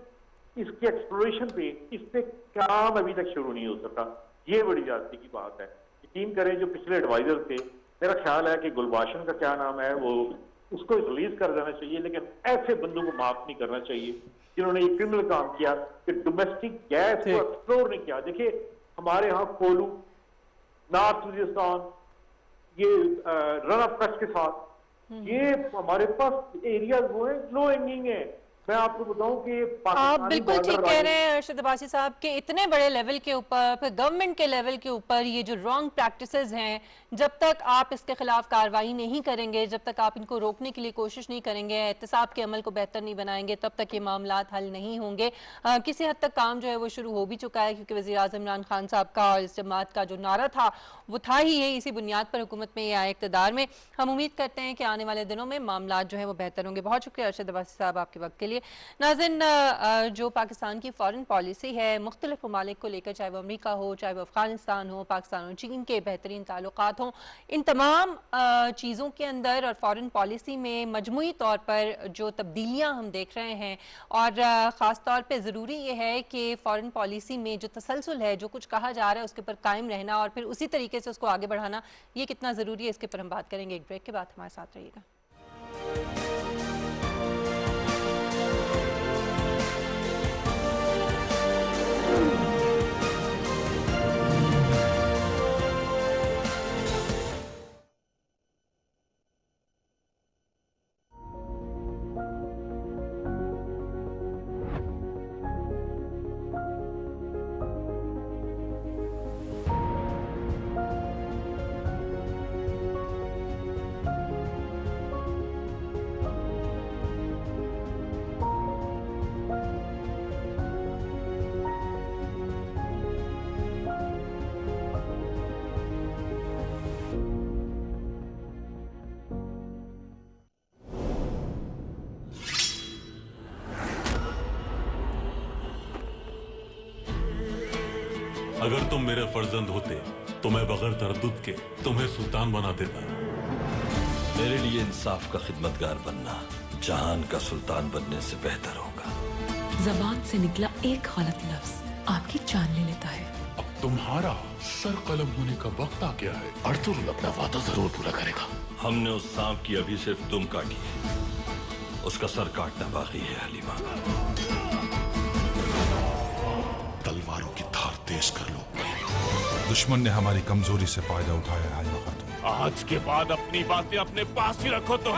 Speaker 6: इसकी एक्सप्लोरेशन पे इस पे काम अभी तक शुरू नहीं हो सका। ये बड़ी जाती की बात है। यकीन करें जो पिछले एडवाइजर थे, मेरा ख्याल है कि गुलबाशन का क्या नाम है, वो उसको रिलीज कर देना चाहिए, लेकिन ऐसे बंदों को माफ नहीं करना चाहिए जिन्होंने ये क्रिमिनल काम किया कि डोमेस्टिक गैस को एक्सप्लोर नहीं किया। देखिए हमारे यहाँ कोलू, नॉर्थ वजीरिस्तान, ये रन ऑफ कच्छ के साथ, ये हमारे पास एरियाज वो है लो हैंगिंग है। मैं आपको बताऊं कि
Speaker 1: आप बिल्कुल ठीक कह रहे हैं अरशद अब्बासी साहब के इतने बड़े लेवल के ऊपर, फिर गवर्नमेंट के लेवल के ऊपर ये जो रॉन्ग प्रैक्टिसेस हैं, जब तक आप इसके खिलाफ कार्रवाई नहीं करेंगे, जब तक आप इनको रोकने के लिए कोशिश नहीं करेंगे, एहतसाब के अमल को बेहतर नहीं बनाएंगे, तब तक ये मामला हल नहीं होंगे। किसी हद तक काम जो है वो शुरू हो भी चुका है, क्योंकि वज़ीर आज़म इमरान खान साहब का और इस जमात का जो नारा था वो था ही ये, इसी बुनियाद पर हुकूमत में ये आए इक़्तिदार में। हम उम्मीद करते हैं कि आने वाले दिनों में मामला जो है वो बेहतर होंगे। बहुत शुक्रिया अरशद अब्बासी साहब आपके वक्त के लिए। नाज़रीन, जो पाकिस्तान की फ़ॉरेन पॉलिसी है मुख्तलिफ ममालिक को लेकर, चाहे वो अमरीका हो, चाहे वो अफ़गानिस्तान हो, पाकिस्तान और चीन के बेहतरीन ताल्लुकात हों, इन तमाम चीज़ों के अंदर और फ़ॉरेन पॉलिसी में मजमूई तौर पर जो तब्दीलियाँ हम देख रहे हैं, और ख़ास तौर पर ज़रूरी ये है कि फ़ॉरेन पॉलिसी में जो तसलसल है, जो कुछ कहा जा रहा है उसके ऊपर कायम रहना और फिर उसी तरीके से उसको आगे बढ़ाना, ये कितना ज़रूरी है, इसके ऊपर हम बात करेंगे एक ब्रेक के बाद। हमारे साथ रहिएगा।
Speaker 7: अगर तुम मेरे फर्जंद होते तो मैं बगैर तरद्दुद के तुम्हें सुल्तान बना देता।
Speaker 8: मेरे लिए इंसाफ का खिदमतगार बनना जहान का सुल्तान बनने से बेहतर होगा।
Speaker 9: जबान से निकला एक गलत लफ्ज आपकी जान ले लेता है।
Speaker 10: अब तुम्हारा सर कलम होने का वक्त आ गया है। अर्तुगरुल अपना वादा जरूर पूरा करेगा।
Speaker 8: हमने उस सांप की अभी सिर्फ दुम काटी है, उसका सर काटना बाकी है। हलीमा,
Speaker 10: तलवारों की धार तेज कर लो। दुश्मन ने हमारी कमजोरी से फायदा उठाया है।
Speaker 4: आज के बाद अपनी बातें अपने पास ही रखो। तो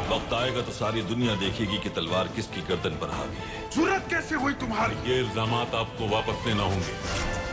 Speaker 8: वक्त आएगा तो सारी दुनिया देखेगी कि तलवार किसकी गर्दन पर हावी है।
Speaker 10: जरूरत कैसे हुई तुम्हारी?
Speaker 7: ये इल्जामात आपको वापस लेना होंगे।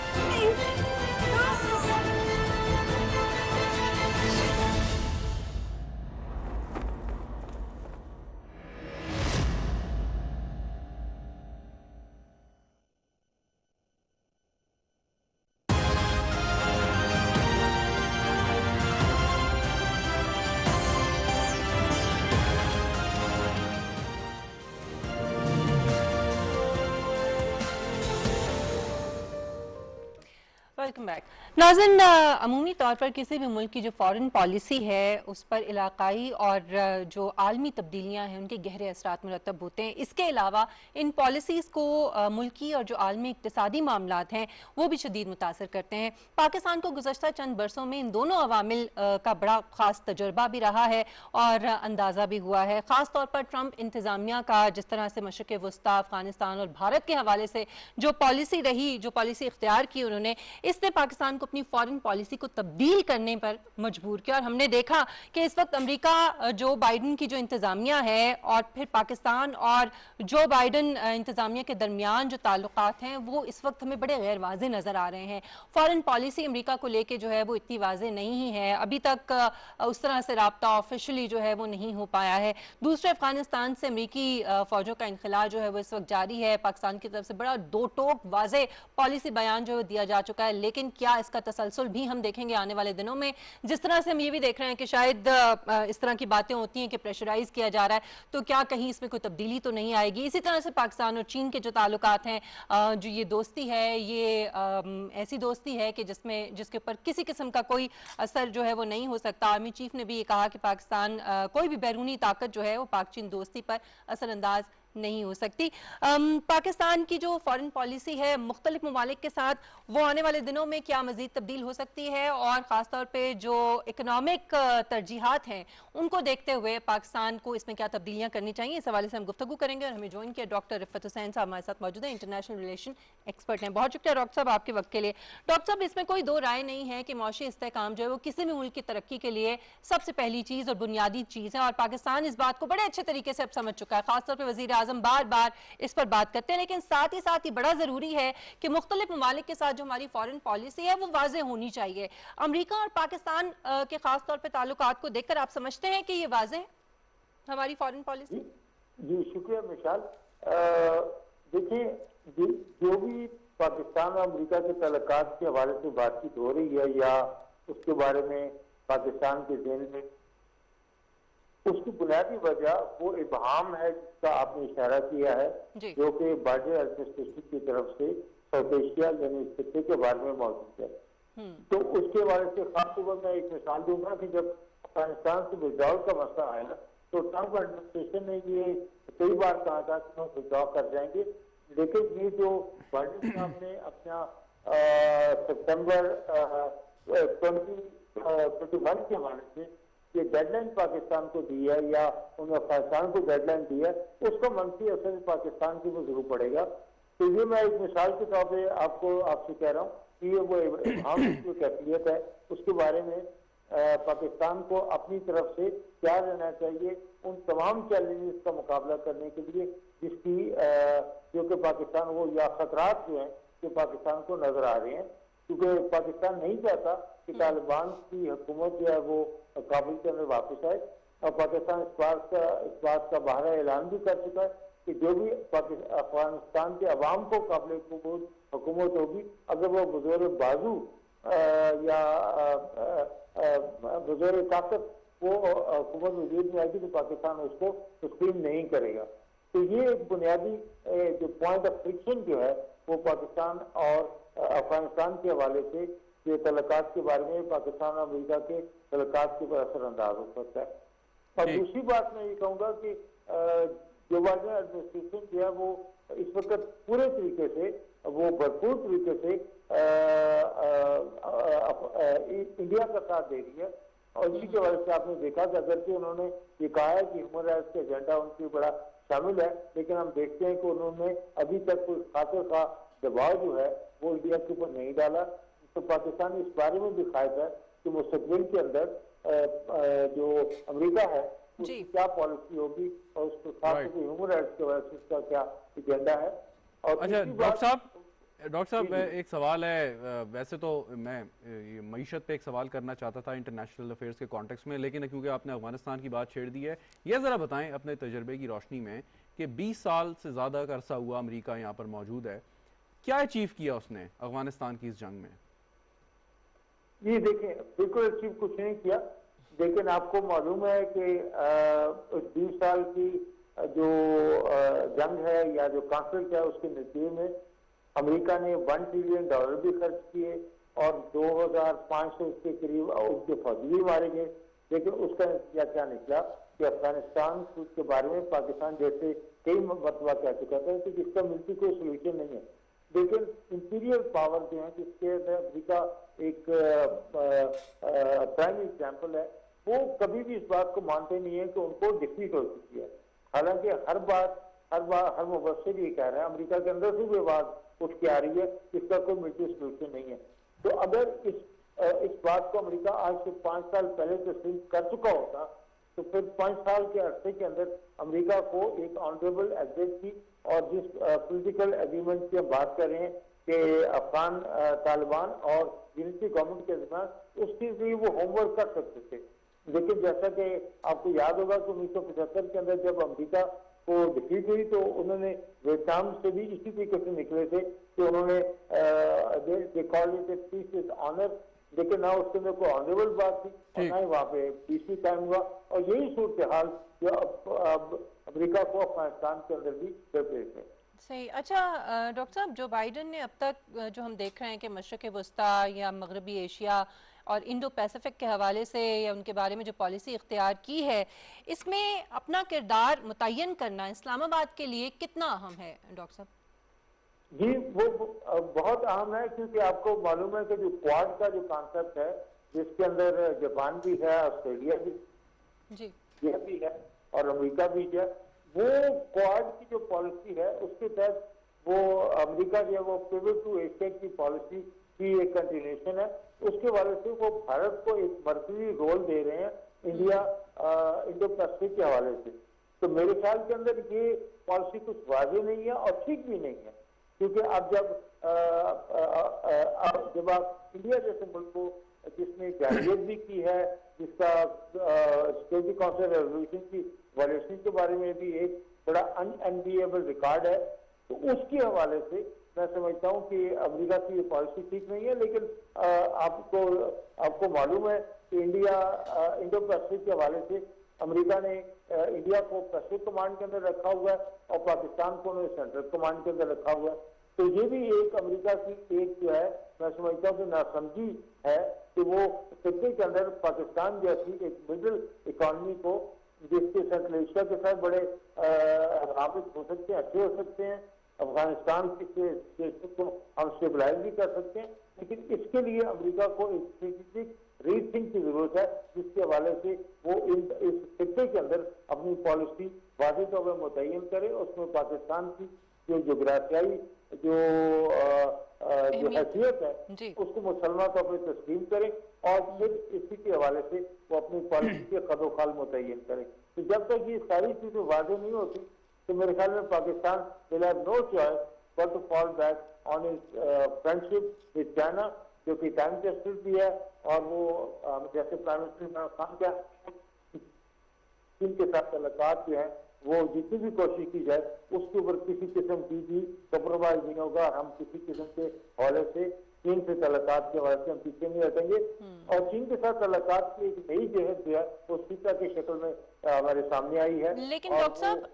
Speaker 1: Welcome back. नाज़रीन, अमूमी तौर पर किसी भी मुल्क की जो फ़ॉरेन पॉलिसी है उस पर इलाकाई और जो आलमी तब्दीलियाँ हैं उनके गहरे असरात मुरतब होते हैं। इसके अलावा इन पॉलिसीज़ को मुल्की और जो आलमी इक़्तिसादी मामलात हैं वो भी शदीद मुतासर करते हैं। पाकिस्तान को गुज़श्ता चंद बरसों में इन दोनों अवामिल का बड़ा ख़ास तजुर्बा भी रहा है और अंदाज़ा भी हुआ है। ख़ास तौर पर ट्रंप इंतज़ामिया का जिस तरह से मशरिक़ वस्ता, अफ़गानिस्तान और भारत के हवाले से जो पॉलिसी रही, जो पॉलिसी इख्तियार की उन्होंने, इसने पाकिस्तान को अपनी फॉरेन पॉलिसी को तब्दील करने पर मजबूर किया। और हमने देखा कि इस वक्त अमेरिका जो बाइडन की जो इंतजामिया है और फिर पाकिस्तान और जो बाइडन इंतजामिया के दरमियान जो ताल्लुकात हैं वो इस वक्त हमें बड़े गैर वाज़े नजर आ रहे हैं। फॉरेन पॉलिसी अमेरिका को लेके जो है वो इतनी वाज़े नहीं है, अभी तक उस तरह से राब्ता ऑफिशियली जो है वो नहीं हो पाया है। दूसरे अफगानिस्तान से अमेरिकी फौजों का इनखला जो है वो इस वक्त जारी है। पाकिस्तान की तरफ से बड़ा दो टोक वाज़े पॉलिसी बयान जो है दिया जा चुका है, लेकिन क्या इसका तसलसल भी हम देखेंगे आने वाले दिनों में? जिस तरह से हम ये भी देख रहे हैं कि शायद इस तरह की बातें होती हैं कि प्रेशराइज किया जा रहा है, तो क्या कहीं इसमें कोई तब्दीली तो नहीं आएगी? इसी तरह से पाकिस्तान और चीन के जो ताल्लुकात हैं, जो ये दोस्ती है, ये ऐसी दोस्ती है कि जिसके ऊपर किसी किस्म का कोई असर जो है वो नहीं हो सकता। आर्मी चीफ ने भी ये कहा कि पाकिस्तान कोई भी बैरूनी ताकत जो है वो पाक चीन दोस्ती पर असरअंदाज नहीं हो सकती। पाकिस्तान की जो फॉरेन पॉलिसी है मुख्तलिफ ममालिक के साथ, वो आने वाले दिनों में क्या मजीद तब्दील हो सकती है, और ख़ासतौर पे जो इकनॉमिक तरजीहात हैं उनको देखते हुए पाकिस्तान को इसमें क्या तब्दीलियाँ करनी चाहिए, इस हवाले से हम गुफ्तगू करेंगे। और हमें ज्वाइन किया डॉक्टर रिफ़त हुसैन साहब हमारे साथ मौजूद है, इंटरनेशनल रिलेशन एक्सपर्ट हैं। बहुत शुक्रिया डॉक्टर साहब आपके वक्त के लिए। डॉक्टर साहब, इसमें कोई दो राय नहीं है कि मौशी इस्तेहकाम जो है वो किसी भी मुल्क की तरक्की के लिए सबसे पहली चीज़ और बुनियादी चीज़ है, और पाकिस्तान इस बात को बड़े अच्छे तरीके से अब समझ चुका है। खासतौर पर वज़ीर आज़म बार बार इस पर बात करते हैं, लेकिन साथ ही बड़ा जरूरी है कि मुख्तलिफ ममालिक के साथ जो हमारी फॉरेन पॉलिसी है वो वाज़े होनी चाहिए। अमेरिका और पाकिस्तान के खास तौर पे ताल्लुकात को देखकर आप समझते हैं कि ये वाज़े है हमारी फॉरेन पॉलिसी?
Speaker 11: जी शुक्रिया मिशाल। देखिए, जो भी पाकिस्तान और अमेरिका के ताल्लुकात के हवाले से बातचीत हो रही है या उसके बारे में पाकिस्तान के ज़हन में, उसकी बुनियादी वजह वो इबहाम है जिसका आपने इशारा किया है, जो कि बाइडेन एडमिनिस्ट्रेशन की तरफ से साउथ एशिया यानी इस खित्ते के बारे में मौजूद है। तो उसके बारे से खासतौर पर मैं एक मिसाल दूंगा कि जब अफगानिस्तान से विड्रॉल का मसला आया ना, तो ट्रंप एडमिनिस्ट्रेशन ने ये कई बार कहा था कि हम विड्रॉ कर जाएंगे, लेकिन ये जो बाइडेन साहब ने अपना सितंबर 2021 के हवाले से ये डेडलाइन पाकिस्तान को दी है या उन्होंने अफगानिस्तान को डेडलाइन दी है, उसका मनफी असर पाकिस्तान की वो जरूर पड़ेगा। तो ये मैं एक मिसाल के तौर पे आपसे कह रहा हूँ कि ये वो जो कैफियत है उसके बारे में पाकिस्तान को अपनी तरफ से क्या रहना चाहिए उन तमाम चैलेंजेस का मुकाबला करने के लिए, जिसकी जो कि पाकिस्तान वो या खतरात जो हैं जो पाकिस्तान को नजर आ रहे हैं, क्योंकि पाकिस्तान नहीं चाहता कि तालिबान की हुकूमत जो है वो काबुल के अंदर वापस आए, और पाकिस्तान इस बात का बाहर ऐलान भी कर चुका है कि जो भी अफगानिस्तान के अवाम को काबिल कबूल हुकूमत होगी, अगर वो बज़ौर बाजू या बज़ौर ताकत वो हुकूमत वजूद में आएगी तो पाकिस्तान उसको तस्लीम नहीं करेगा। तो ये एक बुनियादी जो पॉइंट ऑफ फ्रिक्शन जो है वो पाकिस्तान और अफगानिस्तान के हवाले से जो तल्लुकात के बारे में पाकिस्तान और अमेरिका के तल्लुकात के ऊपर असरअंदाज हो सकता है। और दूसरी बात मैं ये कहूँगा कि जो बाइडेन एडमिनिस्ट्रेशन जो है वो इस वक्त पूरे तरीके से वो भरपूर तरीके से इंडिया का साथ दे रही है, और इसी के वजह से आपने देखा कि अगर कि उन्होंने ये कहा है कि ह्यूमन राइट्स का एजेंडा उनकी बड़ा शामिल है, लेकिन हम देखते हैं कि उन्होंने अभी तक कोई खातिर का दबाव जो है वो इंडिया के ऊपर नहीं डाला। तो पाकिस्तान इस बारे में भी खायद है कि मुस्तकबिल के अंदर जो अमेरिका है उसकी क्या पॉलिसी होगी और उसके साथ ह्यूमन राइट्स के वजह से उसका क्या एजेंडा है। और
Speaker 2: अच्छा डॉक्टर साहब एक सवाल है, वैसे तो मैं ये मईशत पे एक सवाल करना चाहता था इंटरनेशनल अफेयर्स के कॉन्टेक्स्ट में, लेकिन क्योंकि आपने अफगानिस्तान की बात छेड़ दी है, यह ज़रा बताएं अपने तजर्बे की रोशनी में कि 20 साल से ज़्यादा का अरसा हुआ अमेरिका यहाँ पर मौजूद है, क्या अचीव किया उसने अफगानिस्तान की इस जंग में?
Speaker 11: ये देखें, बिल्कुल अचीव कुछ नहीं किया, लेकिन आपको मालूम है कि 20 साल की जो जंग है या जो कॉन्फ्लिक्ट है उसके नतीजे में अमेरिका ने $1 ट्रिलियन भी खर्च किए और 2500 के करीब उसके फौजी भी मारे गए। लेकिन उसका नतीजा क्या निकला कि अफगानिस्तान के बारे में पाकिस्तान जैसे कई मरतबा कह चुका था कि इसका मिलती कोई सोल्यूशन नहीं है, लेकिन इंपीरियल पावर जो है जिसके अंदर अमेरिका एक प्राइम एग्जाम्पल है, वो कभी भी इस बात को मानते नहीं है कि उनको डिफीट हो चुकी है। हालांकि हर मुबस्सिर ये कह रहे हैं, अमेरिका के अंदर से भी आवाज उठ के आ रही है, इसका कोई मिलिट्री सोल्यूशन नहीं है। तो अगर इस बात को अमेरिका आज से 5 साल पहले तस्लीम कर चुका होता तो फिर 5 साल के अरसे के अंदर अमेरिका को एक ऑनरेबल एग्जिट की, और जिस पॉलिटिकल एग्रीमेंट की हम बात कर रहे हैं कि अफगान तालिबान और यूनिटी गवर्नमेंट के दरमियान, उसके लिए वो होमवर्क कर सकते थे। लेकिन जैसा कि आपको याद होगा कि 1975 के अंदर जब अमेरिका को डिफीट हुई तो उन्होंने वियतनाम से भी इसी तरीके से निकले थे कि उन्होंने पीस विद ऑनर, लेकिन ना उसके अंदर कोई ऑनरेबल बात थी और ना ही वहाँ पे पीस भी कायम हुआ, और यही सूरत हाल जो अब अमेरिका को अफगानिस्तान के अंदर भी दरपेश है।
Speaker 1: सही। अच्छा डॉक्टर साहब, जो बाइडेन ने अब तक जो हम देख रहे हैं कि मशरक़ वस्ता या मगरबी एशिया और इंडो पैसिफिक के हवाले से या उनके बारे में जो पॉलिसी इख्तियार की है, इसमें अपना किरदार मुतय्यन करना इस्लामाबाद के लिए कितना अहम है डॉक्टर साहब?
Speaker 11: जी वो बहुत अहम है, क्योंकि आपको मालूम है कि जो क्वाड का जो कॉन्सेप्ट है, जिसके अंदर जापान भी है, ऑस्ट्रेलिया भी है और अमेरिका भी है, वो क्वाड की जो पॉलिसी है उसके तहत वो अमेरिका जो है वो पिवट टू एशिया की पॉलिसी की एक कंटिन्यूएशन है। उसके वाले से वो भारत को एक मर्कजी रोल दे रहे हैं इंडिया इंडो पैसिफिक के हवाले से। तो मेरे ख्याल के अंदर ये पॉलिसी कुछ वाज़ेह नहीं है और ठीक भी नहीं है, क्योंकि अब जब आप इंडिया जैसे मुल्क को, जिसने जारियत भी की है, जिसका सिक्योरिटी काउंसिल रेजोल्यूशन की वायलेशन के बारे में भी एक बड़ा अनएनबीएबल रिकॉर्ड है, तो उसके हवाले से मैं समझता हूँ कि अमेरिका की ये पॉलिसी ठीक नहीं है। लेकिन आपको मालूम है कि इंडो पैसिफिक के हवाले से अमेरिका ने इंडिया को पैसिफिक कमांड के अंदर रखा हुआ है और पाकिस्तान को उन्होंने सेंट्रल कमांड के अंदर रखा हुआ है। तो ये भी एक अमेरिका की एक जो है मैं समझता हूँ कि नासमझी है कि वो खिते के अंदर पाकिस्तान जैसी एक मिडिल इकॉनमी को, जिसके सेंट्रल एशिया के साथ बड़े राबित हो सकते हैं, अच्छे हो सकते हैं, अफगानिस्तान के को हम स्टेबलाइज भी कर सकते हैं, लेकिन इसके लिए अमेरिका को एक स्ट्रेटेजिक रीथिंक की जरूरत है, जिसके हवाले से वो इस खिते के अंदर अपनी पॉलिसी वाज़ेह तौर पर मुतय्यन करे। उसमें पाकिस्तान की जो जोग्राफियाई जो हैसियत है उसको मुसलमान तौर पर तस्लीम करें और फिर इसी के हवाले से वो अपनी पॉलिसी के कदोखाल मुतय्यन करें। तो जब तक ये सारी चीजें वाज़ेह नहीं होती तो मेरे ख्याल में Pakistan will have no choice but to fall back on his friendship with China, जो कि टाइम टेस्टेड भी है। और वो जैसे प्राइम मिनिस्टर इमरान खान का चीन के साथ तल्लुकात जो है वो जितनी भी कोशिश की जाए उसके ऊपर किसी किस्म की भी कंप्रोमाइज नहीं होगा। हम किसी किस्म के हवाले से चीन से तल्लुकात के हवाले से हम पीछे नहीं हटेंगे। और चीन के साथ तल्लुकात की एक नई जहद जो है वो सीता की शक्ल में हमारे सामने आई है।
Speaker 1: लेकिन डॉक्टर साहब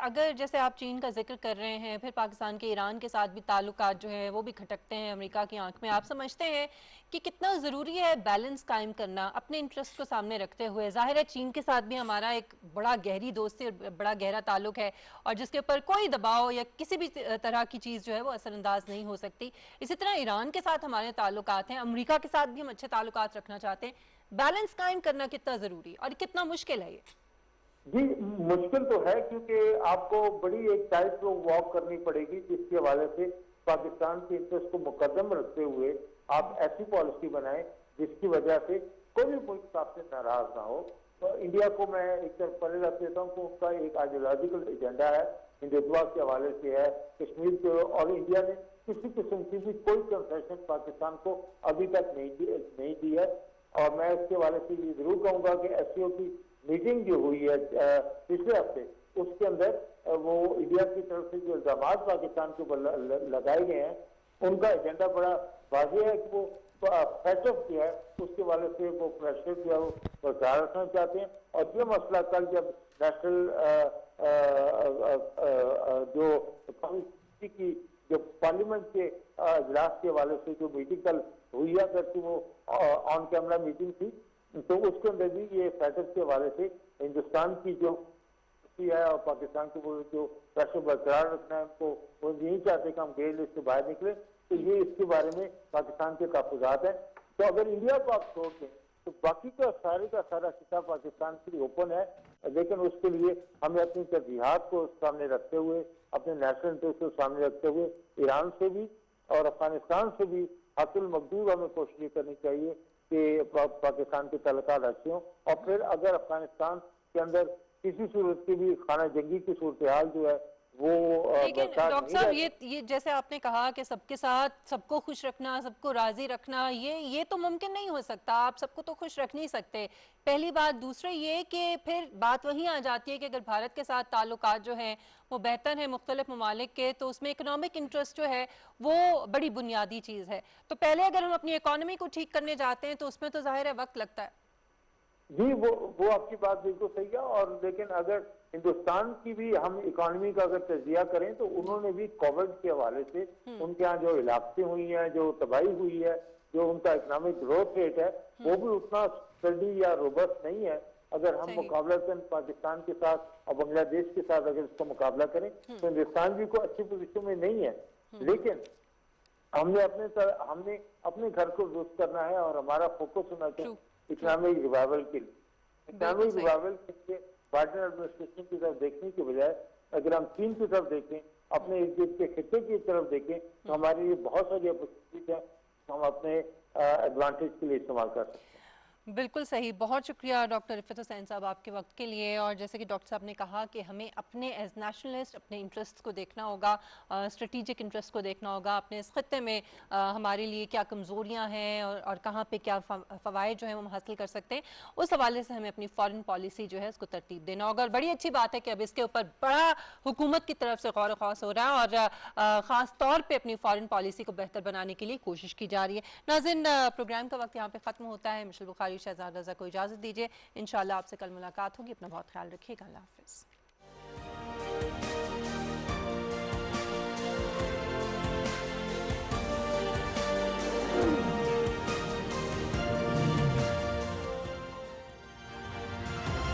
Speaker 1: अगर जैसे आप चीन का जिक्र कर रहे हैं, फिर पाकिस्तान के ईरान के साथ भी ताल्लुकात जो है वो भी खटकते हैं अमेरिका की आंख में, आप समझते हैं कि कितना ज़रूरी है बैलेंस कायम करना अपने इंटरेस्ट को सामने रखते हुए? जाहिर है चीन के साथ भी हमारा एक बड़ा गहरी दोस्ती और बड़ा गहरा ताल्लुक है और जिसके ऊपर कोई दबाव या किसी भी तरह की चीज़ जो है वो असरअंदाज नहीं हो सकती। इसी तरह ईरान के साथ हमारे ताल्लुकात हैं, अमेरिका के साथ भी हम अच्छे ताल्लुकात रखना चाहते हैं। बैलेंस कायम करना कितना ज़रूरी और कितना मुश्किल है ये?
Speaker 11: जी मुश्किल तो है, क्योंकि आपको बड़ी एक टाइट वॉक करनी पड़ेगी, जिसके हवाले से पाकिस्तान के इंटरेस्ट को मुकद्दम रखते हुए आप ऐसी पॉलिसी बनाएं जिसकी वजह से कोई भी मुल्क आपसे नाराज ना हो। तो इंडिया को मैं एक तरफ पहले रख देता हूँ कि उसका एक आइडियोलॉजिकल एजेंडा है, हिंदुत्व के हवाले से है, कश्मीर के, और इंडिया ने किसी किस्म की भी कोई कंसेशन पाकिस्तान को अभी तक नहीं दी है। और मैं इसके हवाले से ये जरूर कहूँगा कि एससीओ की मीटिंग जो हुई है पिछले हफ्ते, उसके अंदर वो इंडिया की तरफ से जो इल्जाम पाकिस्तान के ऊपर लगाए गए हैं उनका एजेंडा बड़ा वाज़ेह है कि वो प्रेशर जो है उसके वाले से वो प्रेशर जो है वो बरकरार रखना चाहते हैं। और ये मसला कल जब नेशनल की जो पार्लियामेंट के इजलास के हवाले से जो मीटिंग कल हुई है, करती वो ऑन कैमरा मीटिंग थी, तो उसके अंदर भी ये फैक्टर के हवाले से हिंदुस्तान की जो है और पाकिस्तान को वो जो प्रेशर बरकरार रखना है, उनको वो नहीं चाहते कि हम ग्रे लिस्ट से बाहर निकले। तो ये इसके बारे में पाकिस्तान के तहफ़्फ़ुज़ात हैं। तो अगर इंडिया को आप छोड़ दें तो बाकी का सारा खिता पाकिस्तान के लिए ओपन है, लेकिन उसके लिए हमें अपनी तरजीहात को सामने रखते हुए, अपने नेशनल इंटरेस्ट को सामने रखते हुए ईरान से भी और अफगानिस्तान से भी हतुल मकदूर हमें कोशिश करनी चाहिए कि पाकिस्तान के तल्लुकात अच्छे हों। और फिर अगर अफगानिस्तान के अंदर किसी सूरत की भी खाना जंगी की सूरत हाल जो है वो,
Speaker 1: लेकिन डॉक्टर साहब ये जैसे आपने कहा कि सबके साथ सबको खुश रखना, सबको राजी रखना, ये तो मुमकिन नहीं हो सकता। आप सबको तो खुश रख नहीं सकते, पहली बात। दूसरा ये कि फिर बात वहीं आ जाती है कि अगर भारत के साथ ताल्लुकात जो हैं वो बेहतर है मुख्तलिफ ममालिक के, तो उसमें इकोनॉमिक इंटरेस्ट जो है वो बड़ी बुनियादी चीज़ है। तो पहले अगर हम अपनी इकोनॉमी को ठीक करने जाते हैं तो उसमें तो जाहिर है वक्त लगता है।
Speaker 11: जी वो आपकी बात बिल्कुल सही है। और लेकिन अगर हिंदुस्तान की भी हम इकोनॉमी का अगर तजिया करें तो उन्होंने भी कोविड के हवाले से उनके यहाँ जो इलाक़ें हुई हैं, जो तबाही हुई है, जो उनका इकोनॉमिक ग्रोथ रेट है वो भी उतना स्टडी या रोबस्ट नहीं है। अगर हम मुकाबलतन पाकिस्तान के साथ और बांग्लादेश के साथ अगर इसका मुकाबला करें तो हिंदुस्तान भी को अच्छी पोजीशन में नहीं है, लेकिन हमने अपने घर को दुरुस्त करना है और हमारा फोकस होना चाहिए इकोनॉमिक रिवाइवल के लिए। इकोनॉमिक रिवाइवल के लिए बाइडेन एडमिनिस्ट्रेशन की तरफ देखने के बजाय अगर हम चीन की तरफ देखें, अपने इर्द गिर्द के खिते की तरफ देखें तो हमारे लिए बहुत सारी अपॉर्चुनिटीज है, हम अपने एडवांटेज के लिए इस्तेमाल कर सकते हैं।
Speaker 1: बिल्कुल सही, बहुत शुक्रिया डॉक्टर रिफत हुसैन साहब आपके वक्त के लिए। और जैसे कि डॉक्टर साहब ने कहा कि हमें अपने एज नेशनलिस्ट अपने इंटरेस्ट को देखना होगा, स्ट्रेटेजिक इंटरेस्ट को देखना होगा, अपने इस खत्ते में हमारे लिए क्या कमज़ोरियां हैं और कहाँ पे क्या फ़वाइद जो है वो हम हासिल कर सकते हैं, उस हवाले से हमें अपनी फ़ॉरेन पॉलिसी जो है उसको तरतीब देना होगा। और बड़ी अच्छी बात है कि अब इसके ऊपर बड़ा हुकूमत की तरफ से गौर ख़ास हो रहा है और ख़ास तौर पर अपनी फ़ॉरेन पॉलिसी को बेहतर बनाने के लिए कोशिश की जा रही है। नाज़रीन, प्रोग्राम का वक्त यहाँ पर ख़त्म होता है। मिशेल बुखारी, शहजाद रज़ा को इजाज़त दीजिए। इंशाअल्लाह आपसे कल मुलाकात होगी। अपना बहुत ख्याल रखिएगा। अल्लाह हाफ़िज़।